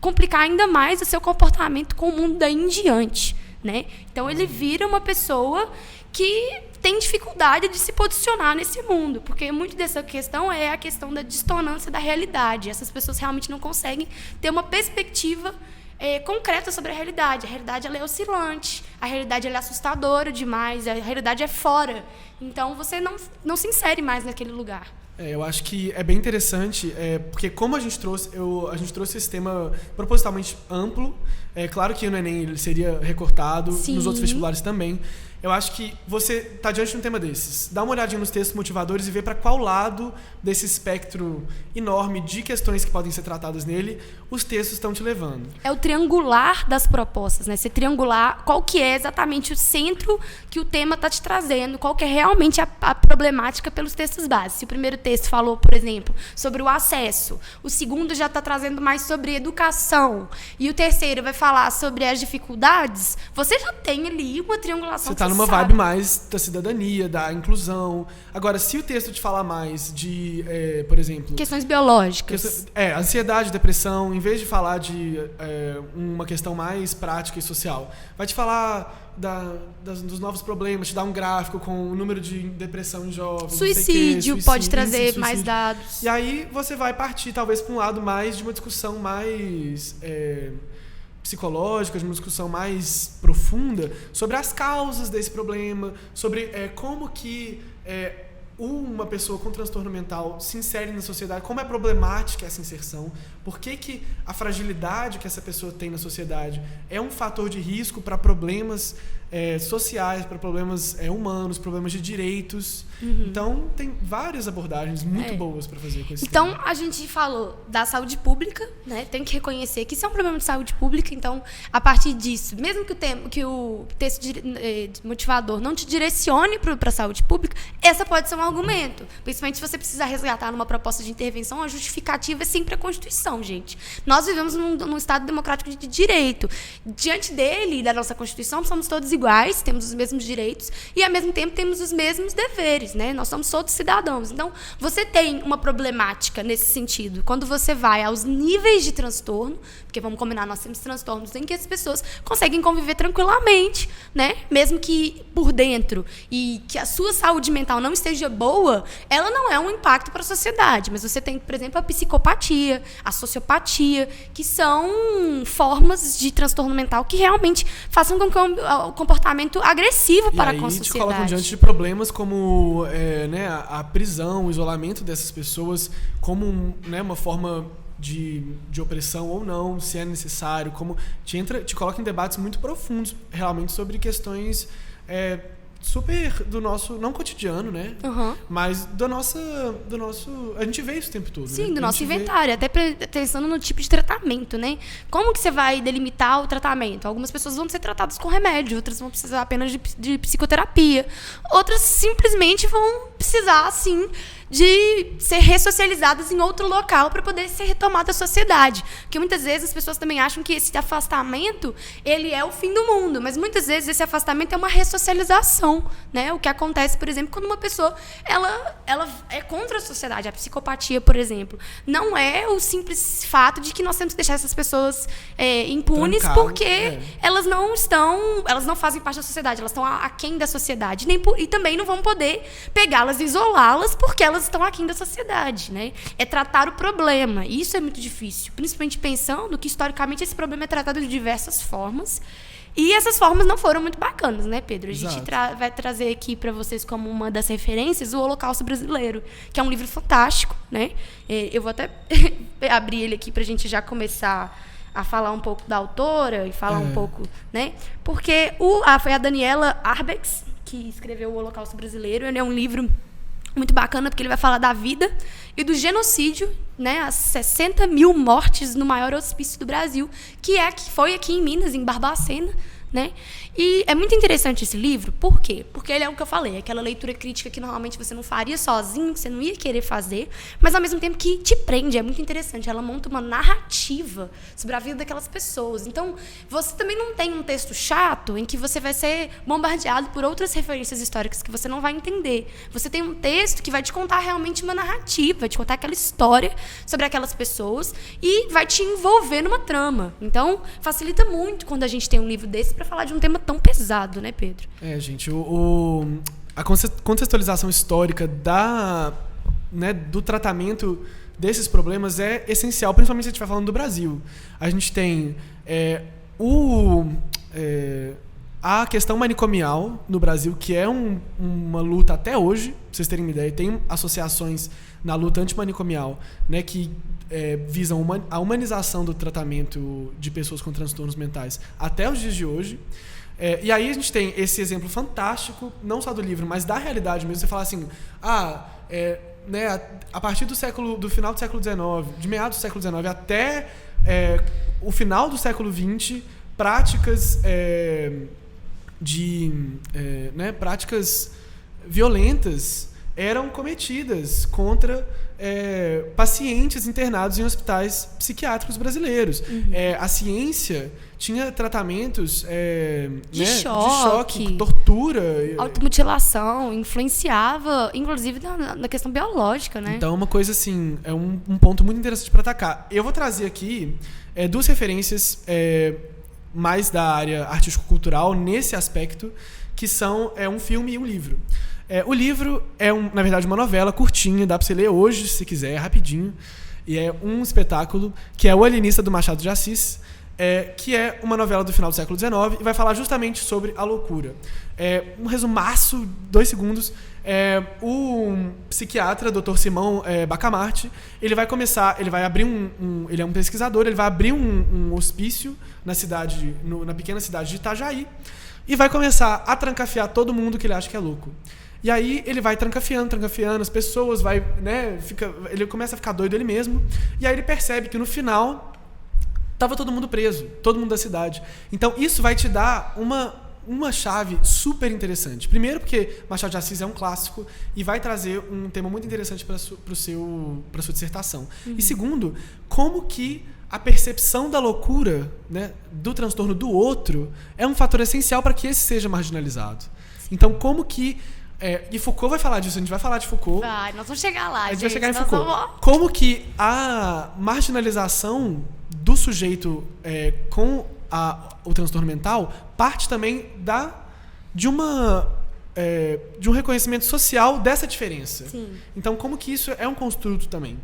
complicar ainda mais o seu comportamento com o mundo daí em diante, né? Então, ele vira uma pessoa que tem dificuldade de se posicionar nesse mundo, porque muito dessa questão é a questão da dissonância da realidade. Essas pessoas realmente não conseguem ter uma perspectiva concreta sobre a realidade. A realidade ela é oscilante, a realidade ela é assustadora demais, a realidade é fora. Então, você não se insere mais naquele lugar. Eu acho que é bem interessante, porque como a gente trouxe esse tema propositalmente amplo, claro que no Enem ele seria recortado, Sim. Nos outros vestibulares também. Eu acho que você está diante de um tema desses. Dá uma olhadinha nos textos motivadores e vê para qual lado desse espectro enorme de questões que podem ser tratadas nele os textos estão te levando. É o triangular das propostas, né? Você triangular qual que é exatamente o centro que o tema está te trazendo, qual que é realmente a problemática pelos textos básicos. Se o primeiro texto falou, por exemplo, sobre o acesso, o segundo já está trazendo mais sobre educação, e o terceiro vai falar sobre as dificuldades, você já tem ali uma triangulação. Você está numa vibe mais da cidadania, da inclusão. Agora, se o texto te falar mais de, por exemplo... questões biológicas. Ansiedade, depressão, em vez de falar de uma questão mais prática e social, vai te falar dos novos problemas, te dar um gráfico com o número de depressão em jovens. Suicídio pode trazer mais dados. E aí você vai partir, talvez, para um lado mais de uma discussão mais... psicológica, de uma discussão mais profunda sobre as causas desse problema, sobre como que uma pessoa com transtorno mental se insere na sociedade, como é problemática essa inserção, por que a fragilidade que essa pessoa tem na sociedade é um fator de risco para problemas sociais, para problemas humanos, problemas de direitos. Uhum. Então, tem várias abordagens muito boas para fazer com esse tema. Então, a gente falou da saúde pública, né? Tem que reconhecer que isso é um problema de saúde pública. Então, a partir disso, mesmo que o texto motivador não te direcione para a saúde pública, essa pode ser um argumento. Principalmente se você precisar resgatar numa proposta de intervenção, a justificativa é sempre a Constituição, gente. Nós vivemos num Estado democrático de direito. Diante dele, da nossa Constituição, somos todos iguais, temos os mesmos direitos e, ao mesmo tempo, temos os mesmos deveres, né? Nós somos todos cidadãos. Então, você tem uma problemática nesse sentido. Quando você vai aos níveis de transtorno, porque, vamos combinar, nós temos transtornos em que as pessoas conseguem conviver tranquilamente, né? Mesmo que por dentro, e que a sua saúde mental não esteja boa, ela não é um impacto para a sociedade. Mas você tem, por exemplo, a psicopatia, a sociopatia, que são formas de transtorno mental que realmente façam com que o comportamento agressivo para com a sociedade. E aí te colocam diante de problemas como a prisão, o isolamento dessas pessoas como uma forma de opressão ou não, se é necessário, como te coloca em debates muito profundos realmente sobre questões super do nosso, não cotidiano, né? Uhum. Mas do nosso... A gente vê isso o tempo todo. Sim, né? do nosso inventário. Até pensando no tipo de tratamento, né? Como que você vai delimitar o tratamento? Algumas pessoas vão ser tratadas com remédio, outras vão precisar apenas de psicoterapia. Outras simplesmente vão precisar, assim, de ser ressocializadas em outro local para poder ser retomada à sociedade. Porque muitas vezes as pessoas também acham que esse afastamento ele é o fim do mundo, mas muitas vezes esse afastamento é uma ressocialização. são, né? O que acontece, por exemplo, quando uma pessoa ela é contra a sociedade. A psicopatia, por exemplo, não é o simples fato de que nós temos que deixar essas pessoas impunes porque elas não fazem parte da sociedade, elas estão aquém da sociedade, e também não vão poder pegá-las e isolá-las porque elas estão aquém da sociedade, né? É tratar o problema, e isso é muito difícil, principalmente pensando que historicamente esse problema é tratado de diversas formas. E essas formas não foram muito bacanas, né, Pedro? A gente vai trazer aqui para vocês como uma das referências o Holocausto Brasileiro, que é um livro fantástico, né? Eu vou até abrir ele aqui para a gente já começar a falar um pouco da autora e falar um pouco, né? Porque foi a Daniela Arbex que escreveu o Holocausto Brasileiro. Ele é um livro muito bacana porque ele vai falar da vida e do genocídio, né, as 60 mil mortes no maior hospício do Brasil, que foi aqui em Minas, em Barbacena, né? E é muito interessante esse livro, por quê? Porque ele é o que eu falei, aquela leitura crítica que normalmente você não faria sozinho, que você não ia querer fazer, mas ao mesmo tempo que te prende, é muito interessante. Ela monta uma narrativa sobre a vida daquelas pessoas. Então, você também não tem um texto chato em que você vai ser bombardeado por outras referências históricas que você não vai entender. Você tem um texto que vai te contar realmente uma narrativa, vai te contar aquela história sobre aquelas pessoas e vai te envolver numa trama. Então, facilita muito quando a gente tem um livro desse para falar de um tema tão pesado, né, Pedro? Gente, a contextualização histórica do tratamento desses problemas é essencial, principalmente se a gente vai falando do Brasil. A gente tem a questão manicomial no Brasil, que é uma luta até hoje, pra vocês terem uma ideia. Tem associações na luta antimanicomial, né, que visam a humanização do tratamento de pessoas com transtornos mentais até os dias de hoje. E aí a gente tem esse exemplo fantástico, não só do livro, mas da realidade mesmo. Você fala assim, a partir do final do século XIX, de meados do século XIX até o final do século XX, práticas práticas violentas eram cometidas contra pacientes internados em hospitais psiquiátricos brasileiros. A ciência tinha tratamentos de choque, tortura, automutilação, influenciava, inclusive, na questão biológica, né? Então, uma coisa assim, é um ponto muito interessante para atacar. Eu vou trazer aqui duas referências mais da área artístico-cultural nesse aspecto, que são um filme e um livro. O livro é, na verdade, uma novela curtinha, dá para você ler hoje, se quiser, rapidinho. E é um espetáculo que é O Alienista, do Machado de Assis, que é uma novela do final do século XIX e vai falar justamente sobre a loucura. Um resumaço, 2 segundos. O psiquiatra, Dr. Simão Bacamarte, ele vai abrir ele é um pesquisador, ele vai abrir um hospício na pequena cidade de Itajaí e vai começar a trancafiar todo mundo que ele acha que é louco. E aí ele vai trancafiando as pessoas, ele começa a ficar doido ele mesmo, e aí ele percebe que no final estava todo mundo preso, todo mundo da cidade. Então isso vai te dar uma chave super interessante. Primeiro porque Machado de Assis é um clássico e vai trazer um tema muito interessante para sua dissertação. E segundo, como que a percepção da loucura, né, do transtorno do outro, é um fator essencial para que esse seja marginalizado. Então, como que... e Foucault vai falar disso, a gente vai falar de Foucault. Nós vamos chegar lá, a gente vai chegar em Foucault. Como que a marginalização do sujeito com o transtorno mental parte também de um reconhecimento social dessa diferença. Sim. Então, como que isso é um construto também.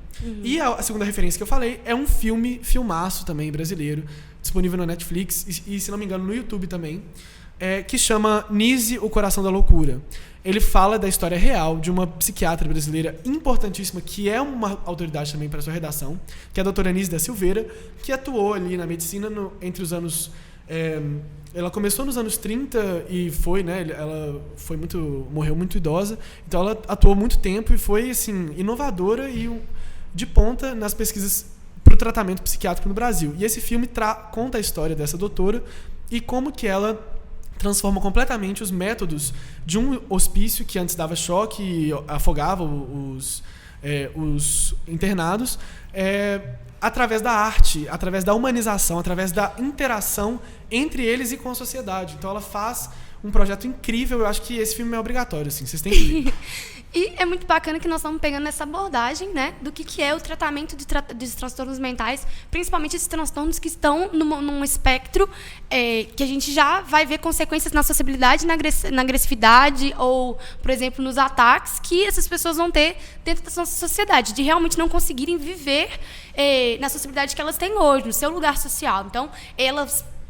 E a segunda referência que eu falei é um filmaço também brasileiro, disponível na Netflix e, se não me engano, no YouTube também, que chama Nise, o Coração da Loucura. Ele fala da história real de uma psiquiatra brasileira importantíssima, que é uma autoridade também para a sua redação, que é a doutora Nise da Silveira, que atuou ali na medicina entre os anos... ela começou nos anos 30 e ela morreu muito idosa, então ela atuou muito tempo e foi assim, inovadora e de ponta nas pesquisas para o tratamento psiquiátrico no Brasil. E esse filme conta a história dessa doutora e como que ela transforma completamente os métodos de um hospício que antes dava choque e afogava os internados, através da arte, através da humanização, através da interação entre eles e com a sociedade. Então ela faz um projeto incrível. Eu acho que esse filme é obrigatório, assim, vocês têm que ver. E é muito bacana que nós estamos pegando essa abordagem, né, do que é o tratamento dos transtornos mentais, principalmente esses transtornos que estão num espectro que a gente já vai ver consequências na sociabilidade, na agressividade ou, por exemplo, nos ataques que essas pessoas vão ter dentro da nossa sociedade, de realmente não conseguirem viver na sociabilidade que elas têm hoje, no seu lugar social. Então,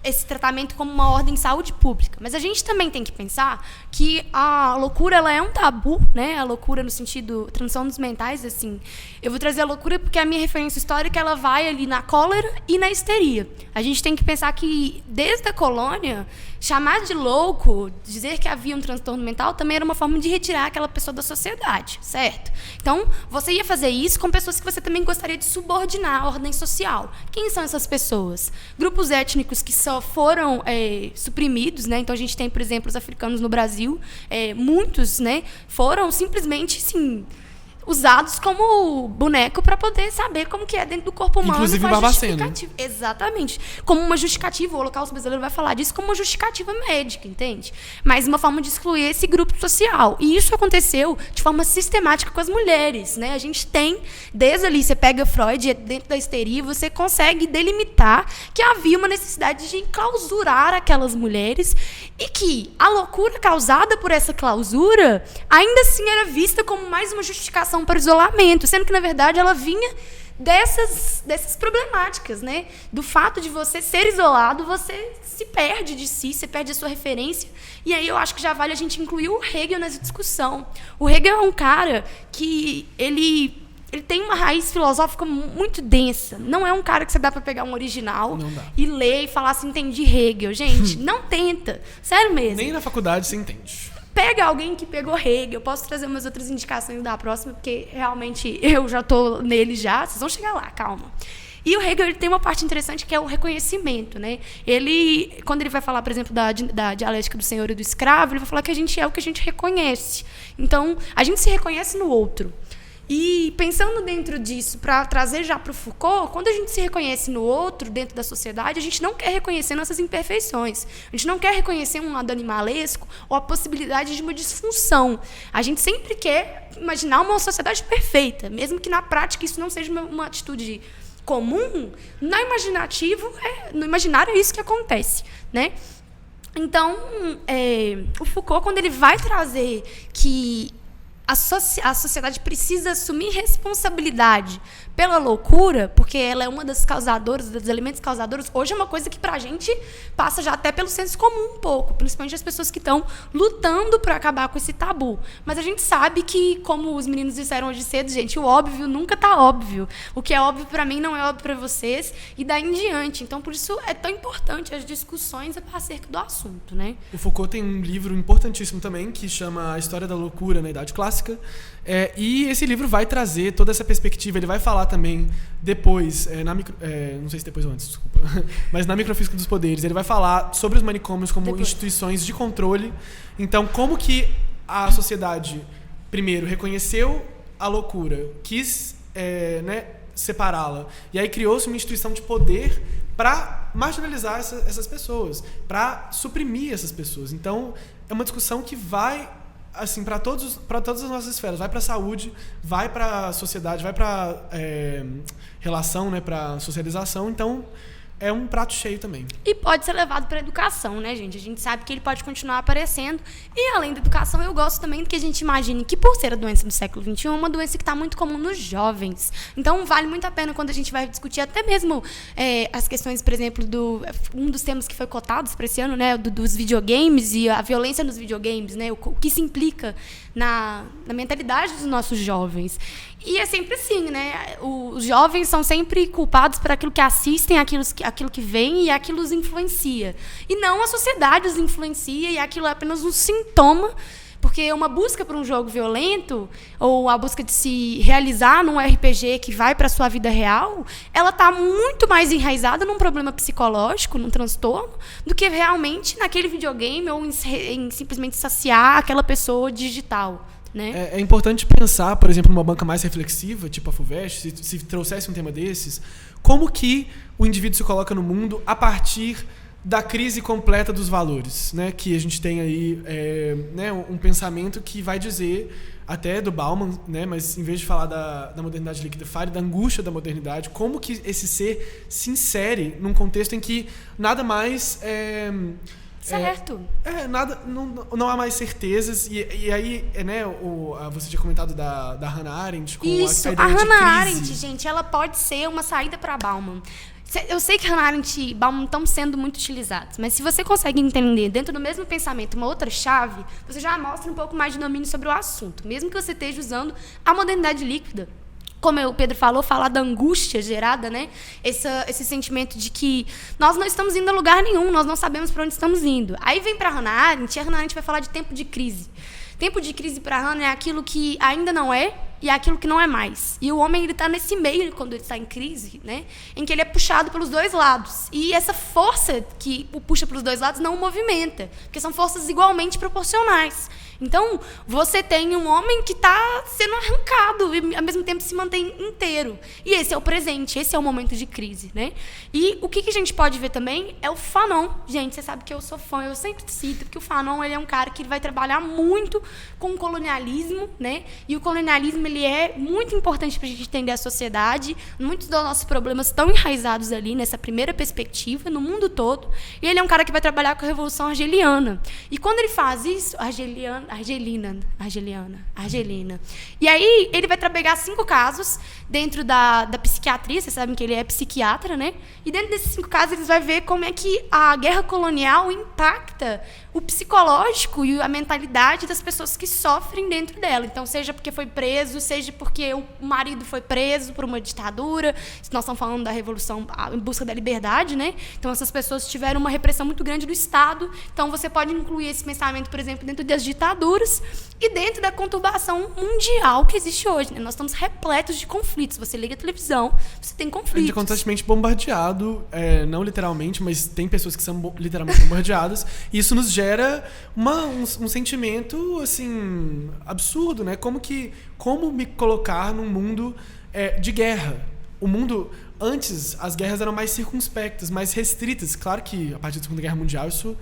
esse tratamento como uma ordem de saúde pública. Mas a gente também tem que pensar que a loucura ela é um tabu, né? A loucura no sentido transtornos mentais, assim. Eu vou trazer a loucura porque a minha referência histórica ela vai ali na cólera e na histeria. A gente tem que pensar que desde a colônia chamar de louco, dizer que havia um transtorno mental também era uma forma de retirar aquela pessoa da sociedade, certo? Então, você ia fazer isso com pessoas que você também gostaria de subordinar à ordem social. Quem são essas pessoas? Grupos étnicos que só foram suprimidos, né? Então, a gente tem, por exemplo, os africanos no Brasil, muitos, né, foram simplesmente, assim, usados como boneco para poder saber como que é dentro do corpo humano. Inclusive Barbacena. Exatamente. Como uma justificativa, o Holocausto Brasileiro vai falar disso como uma justificativa médica, entende? Mas uma forma de excluir esse grupo social. E isso aconteceu de forma sistemática com as mulheres, né? A gente tem, desde ali, você pega Freud, dentro da histeria, você consegue delimitar que havia uma necessidade de enclausurar aquelas mulheres e que a loucura causada por essa clausura ainda assim era vista como mais uma justificação para o isolamento, sendo que, na verdade, ela vinha dessas problemáticas, né? Do fato de você ser isolado, você se perde de si, você perde a sua referência. E aí eu acho que já vale a gente incluir o Hegel nessa discussão. O Hegel é um cara que ele tem uma raiz filosófica muito densa. Não é um cara que você dá para pegar um original e ler e falar assim, entendi Hegel. Gente, não tenta. Sério mesmo. Nem na faculdade você entende. Pega alguém que pegou Hegel. Eu posso trazer umas outras indicações da próxima, porque realmente eu já estou nele já. Vocês vão chegar lá, calma. E o Hegel ele tem uma parte interessante que é o reconhecimento, né? Ele, quando ele vai falar, por exemplo, da dialética do senhor e do escravo, ele vai falar que a gente é o que a gente reconhece. Então, a gente se reconhece no outro. E pensando dentro disso, para trazer já para o Foucault, quando a gente se reconhece no outro, dentro da sociedade, a gente não quer reconhecer nossas imperfeições. A gente não quer reconhecer um lado animalesco ou a possibilidade de uma disfunção. A gente sempre quer imaginar uma sociedade perfeita, mesmo que na prática isso não seja uma atitude comum. No imaginário é isso que acontece, né? Então, o Foucault, quando ele vai trazer que a sociedade precisa assumir responsabilidade pela loucura, porque ela é uma das causadoras, dos elementos causadores, hoje é uma coisa que pra gente passa já até pelo senso comum um pouco, principalmente as pessoas que estão lutando para acabar com esse tabu. Mas a gente sabe que, como os meninos disseram hoje cedo, gente, o óbvio nunca tá óbvio. O que é óbvio para mim não é óbvio para vocês, e daí em diante. Então, por isso é tão importante as discussões acerca do assunto, né? O Foucault tem um livro importantíssimo também, que chama A História da Loucura na Idade Clássica, e esse livro vai trazer toda essa perspectiva. Ele vai falar também depois, não sei se depois ou antes, desculpa, mas na Microfísica dos Poderes, ele vai falar sobre os manicômios como instituições de controle. Então, como que a sociedade, primeiro, reconheceu a loucura, quis separá-la, e aí criou-se uma instituição de poder para marginalizar essas pessoas, para suprimir essas pessoas. Então, é uma discussão que vai assim, para todas as nossas esferas, vai para a saúde, vai para a sociedade, vai para relação, né, para socialização. Então, é um prato cheio também. E pode ser levado para a educação, né, gente? A gente sabe que ele pode continuar aparecendo. E, além da educação, eu gosto também que a gente imagine que, por ser a doença do século XXI, é uma doença que está muito comum nos jovens. Então, vale muito a pena quando a gente vai discutir até mesmo as questões, por exemplo, um dos temas que foi cotados para esse ano, né, dos videogames e a violência nos videogames, né, o que se implica na mentalidade dos nossos jovens. E é sempre assim, né? Os jovens são sempre culpados por aquilo que assistem, aquilo que veem, e aquilo os influencia. E não a sociedade os influencia, e aquilo é apenas um sintoma, porque uma busca por um jogo violento, ou a busca de se realizar num RPG que vai para a sua vida real, ela está muito mais enraizada num problema psicológico, num transtorno, do que realmente naquele videogame ou em simplesmente saciar aquela pessoa digital. Né? É importante pensar, por exemplo, numa banca mais reflexiva, tipo a FUVEST, se trouxesse um tema desses, como que o indivíduo se coloca no mundo a partir da crise completa dos valores, né? Que a gente tem aí né, um pensamento que vai dizer, até do Bauman, né? Mas em vez de falar da modernidade líquida, fale da angústia da modernidade, como que esse ser se insere num contexto em que nada mais... certo. Nada, não há mais certezas. E aí, né, você tinha comentado da Hannah Arendt com isso, a ideia a Hannah de crise. Arendt, gente, ela pode ser uma saída para Bauman. Eu sei que Hannah Arendt e Bauman estão sendo muito utilizados, mas se você consegue entender dentro do mesmo pensamento uma outra chave, você já mostra um pouco mais de domínio sobre o assunto, mesmo que você esteja usando a modernidade líquida. Como o Pedro falou, falar da angústia gerada, né? Esse sentimento de que nós não estamos indo a lugar nenhum, nós não sabemos para onde estamos indo. Aí vem para Hannah Arendt, e a Hannah Arendt vai falar de tempo de crise. Tempo de crise para Hannah é aquilo que ainda não é e é aquilo que não é mais. E o homem está nesse meio, quando ele está em crise, né? Em que ele é puxado pelos dois lados. E essa força que o puxa pelos dois lados não o movimenta, porque são forças igualmente proporcionais. Então, você tem um homem que está sendo arrancado e, ao mesmo tempo, se mantém inteiro. E esse é o presente, esse é o momento de crise, né? E o que a gente pode ver também é o Fanon. Gente, você sabe que eu sou fã, eu sempre cito, porque o Fanon ele é um cara que vai trabalhar muito com o colonialismo, né? E o colonialismo ele é muito importante para a gente entender a sociedade. Muitos dos nossos problemas estão enraizados ali, nessa primeira perspectiva, no mundo todo. E ele é um cara que vai trabalhar com a Revolução Argeliana. E quando ele faz isso, Argelina. E aí ele vai trabalhar 5 casos dentro da psiquiatria, vocês sabem que ele é psiquiatra, né? E dentro desses 5 casos ele vai ver como é que a guerra colonial impacta o psicológico e a mentalidade das pessoas que sofrem dentro dela. Então, seja porque foi preso, seja porque o marido foi preso por uma ditadura, se nós estamos falando da revolução em busca da liberdade, né? Então, essas pessoas tiveram uma repressão muito grande do Estado. Então, você pode incluir esse pensamento, por exemplo, dentro das ditaduras e dentro da conturbação mundial que existe hoje, né? Nós estamos repletos de conflitos. Você liga a televisão, você tem conflitos. A gente é constantemente bombardeado, não literalmente, mas tem pessoas que são literalmente bombardeadas, e isso nos gera um sentimento, assim, absurdo, né? Como me colocar num mundo de guerra? O mundo... Antes, as guerras eram mais circunspectas, mais restritas. Claro que, a partir da Segunda Guerra Mundial, isso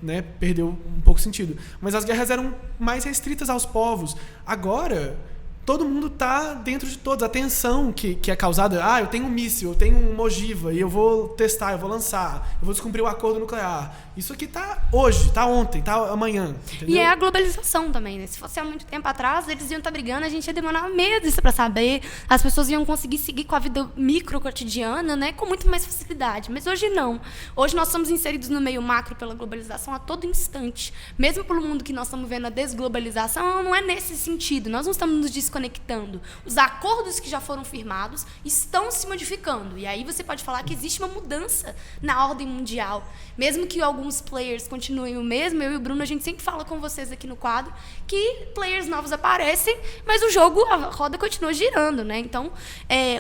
né, perdeu um pouco sentido. Mas as guerras eram mais restritas aos povos. Agora... todo mundo está dentro de todos. A tensão que é causada... eu tenho um míssil, eu tenho uma ogiva, e eu vou testar, eu vou lançar, eu vou descumprir o acordo nuclear. Isso aqui está hoje, está ontem, está amanhã. Entendeu? E é a globalização também, né? Se fosse há muito tempo atrás, eles iam estar brigando, a gente ia demorar meses para saber, as pessoas iam conseguir seguir com a vida micro cotidiana, né? Com muito mais facilidade. Mas hoje não. Hoje nós somos inseridos no meio macro pela globalização a todo instante. Mesmo pelo mundo que nós estamos vendo a desglobalização, não é nesse sentido. Nós não estamos nos desconectando. Os acordos que já foram firmados estão se modificando. E aí você pode falar que existe uma mudança na ordem mundial. Mesmo que alguns players continuem o mesmo, eu e o Bruno, a gente sempre fala com vocês aqui no quadro que players novos aparecem, mas o jogo, a roda continua girando, né? Então,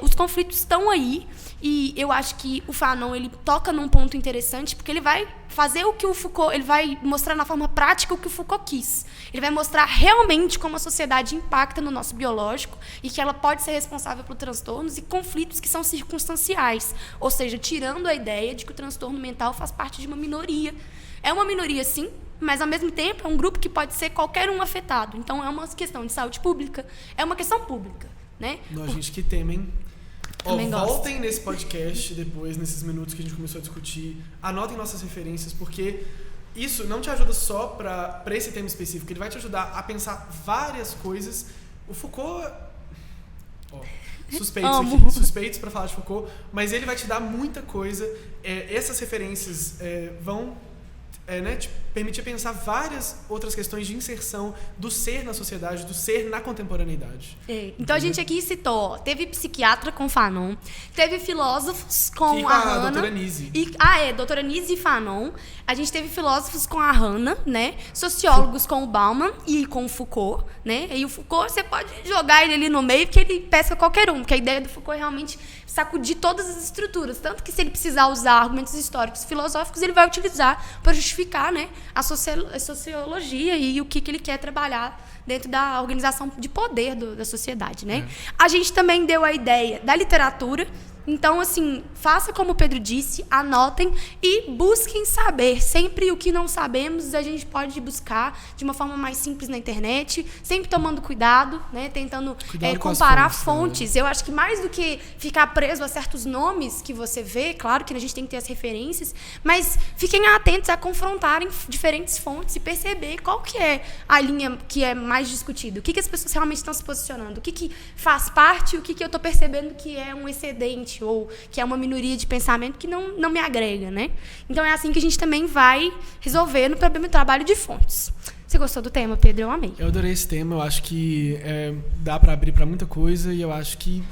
os conflitos estão aí. E eu acho que o Fanon, ele toca num ponto interessante, porque ele vai fazer o que o Foucault, ele vai mostrar na forma prática o que o Foucault quis. Ele vai mostrar realmente como a sociedade impacta no nosso biológico e que ela pode ser responsável por transtornos e conflitos que são circunstanciais. Ou seja, tirando a ideia de que o transtorno mental faz parte de uma minoria. É uma minoria, sim, mas, ao mesmo tempo, é um grupo que pode ser qualquer um afetado. Então, é uma questão de saúde pública, é uma questão pública, né? Nós, gente que temem... voltem nesse podcast depois, nesses minutos que a gente começou a discutir, anotem nossas referências, porque isso não te ajuda só para esse tema específico, ele vai te ajudar a pensar várias coisas. O Foucault... suspeitos para falar de Foucault, mas ele vai te dar muita coisa. Essas referências vão te permitir pensar várias outras questões de inserção do ser na sociedade, do ser na contemporaneidade. Então a gente aqui citou, teve psiquiatra com Fanon, teve filósofos com a Hannah. Doutora Nise. Doutora Nise e Fanon. A gente teve filósofos com a Hannah, né? Sociólogos com o Bauman e com o Foucault, né? E o Foucault, você pode jogar ele ali no meio, porque ele pesca qualquer um, porque a ideia do Foucault é realmente sacudir todas as estruturas, tanto que se ele precisar usar argumentos históricos e filosóficos, ele vai utilizar para justificar, né, a sociologia e o que ele quer trabalhar dentro da organização de poder da sociedade, né? A gente também deu a ideia da literatura, Então, assim, faça como o Pedro disse, anotem e busquem saber. Sempre o que não sabemos, a gente pode buscar de uma forma mais simples na internet, sempre tomando cuidado, né? Tentando comparar fontes. Né? Eu acho que mais do que ficar preso a certos nomes que você vê, claro que a gente tem que ter as referências, mas fiquem atentos a confrontarem diferentes fontes e perceber qual que é a linha que é mais discutida. O que as pessoas realmente estão se posicionando, o que faz parte e o que eu estou percebendo que é um excedente ou que é uma minoria de pensamento que não me agrega, né? Então é assim que a gente também vai resolver no problema do trabalho de fontes. Você gostou do tema, Pedro? Eu amei. Eu adorei esse tema, eu acho que dá para abrir para muita coisa e eu acho que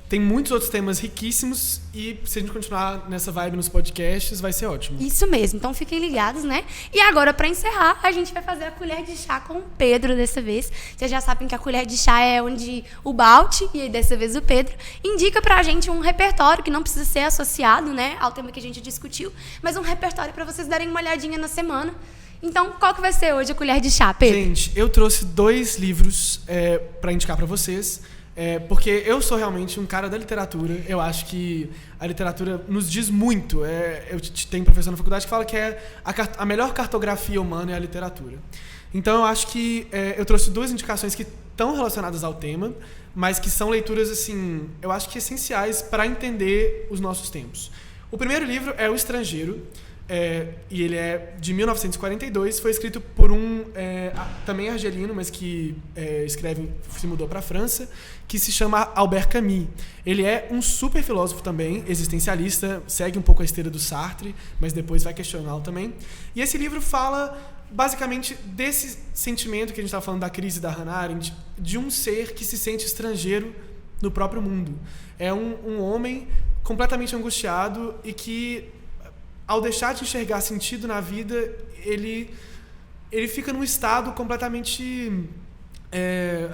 tem muitos outros temas riquíssimos e se a gente continuar nessa vibe nos podcasts, vai ser ótimo. Isso mesmo, então fiquem ligados, né? E agora, para encerrar, a gente vai fazer a colher de chá com o Pedro dessa vez. Vocês já sabem que a colher de chá é onde o Balt, e dessa vez o Pedro, indica pra gente um repertório que não precisa ser associado, né, ao tema que a gente discutiu, mas um repertório para vocês darem uma olhadinha na semana. Então, qual que vai ser hoje a colher de chá, Pedro? Gente, eu trouxe 2 livros para indicar para vocês. Porque eu sou realmente um cara da literatura. Eu acho que a literatura nos diz muito. Eu tenho professor na faculdade que fala que a melhor cartografia humana é a literatura. Então eu acho que eu trouxe 2 indicações que estão relacionadas ao tema, mas que são leituras, assim, eu acho que essenciais para entender os nossos tempos. O primeiro livro é O Estrangeiro, e ele é de 1942, foi escrito por um também argelino, mas que se mudou para a França, que se chama Albert Camus. Ele é um super filósofo também, existencialista, segue um pouco a esteira do Sartre, mas depois vai questioná-lo também. E esse livro fala basicamente desse sentimento que a gente estava falando da crise da Hannah Arendt, de um ser que se sente estrangeiro no próprio mundo. É um homem completamente angustiado e que, ao deixar de enxergar sentido na vida, ele fica num estado completamente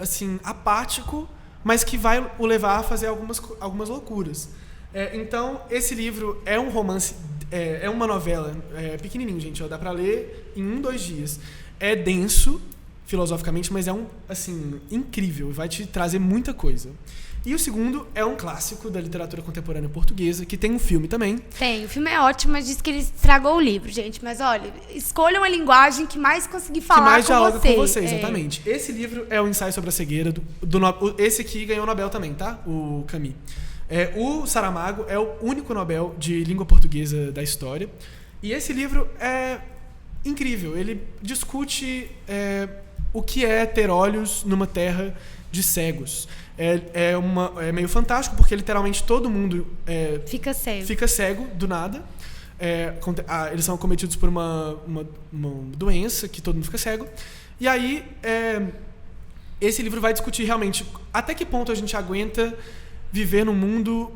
assim, apático, mas que vai o levar a fazer algumas loucuras. Então, esse livro é um romance, é uma novela, pequenininho, gente, dá para ler em 1-2 dias. É denso, filosoficamente, mas é assim, incrível, vai te trazer muita coisa. E o segundo é um clássico da literatura contemporânea portuguesa, que tem um filme também. Tem, o filme é ótimo, mas diz que ele estragou o livro, gente. Mas olha, escolham a linguagem que mais conseguir falar com você. Que mais dialoga com você, exatamente. Esse livro é o Ensaio sobre a Cegueira, esse aqui ganhou o Nobel também, tá? O Camus. O Saramago é o único Nobel de língua portuguesa da história. E esse livro é incrível. Ele discute o que é ter olhos numa terra de cegos. É meio fantástico, porque literalmente todo mundo fica cego do nada. Eles são acometidos por uma doença que todo mundo fica cego. E aí, esse livro vai discutir realmente até que ponto a gente aguenta viver num mundo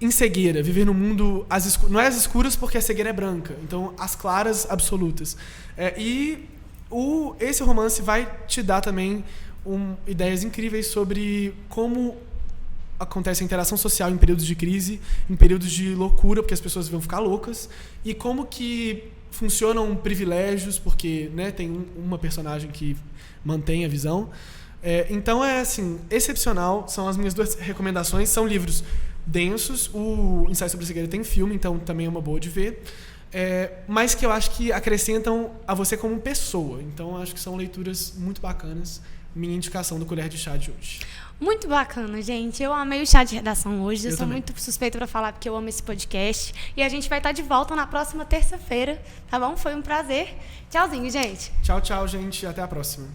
em cegueira, viver num mundo não é as escuras porque a cegueira é branca, então as claras absolutas. Esse romance vai te dar também ideias incríveis sobre como acontece a interação social em períodos de crise, em períodos de loucura, porque as pessoas vão ficar loucas, e como que funcionam privilégios, porque, né, tem uma personagem que mantém a visão. Então assim, excepcional, são as minhas 2 recomendações, são livros densos, o Ensaio sobre a Cegueira tem filme, então também é uma boa de ver, mas que eu acho que acrescentam a você como pessoa, então acho que são leituras muito bacanas. Minha indicação do Colher de Chá de hoje. Muito bacana, gente. Eu amei o chá de redação hoje. Eu sou também. muito suspeita para falar porque eu amo esse podcast. E a gente vai estar de volta na próxima terça-feira, tá bom? Foi um prazer. Tchauzinho, gente. Tchau, tchau, gente. Até a próxima.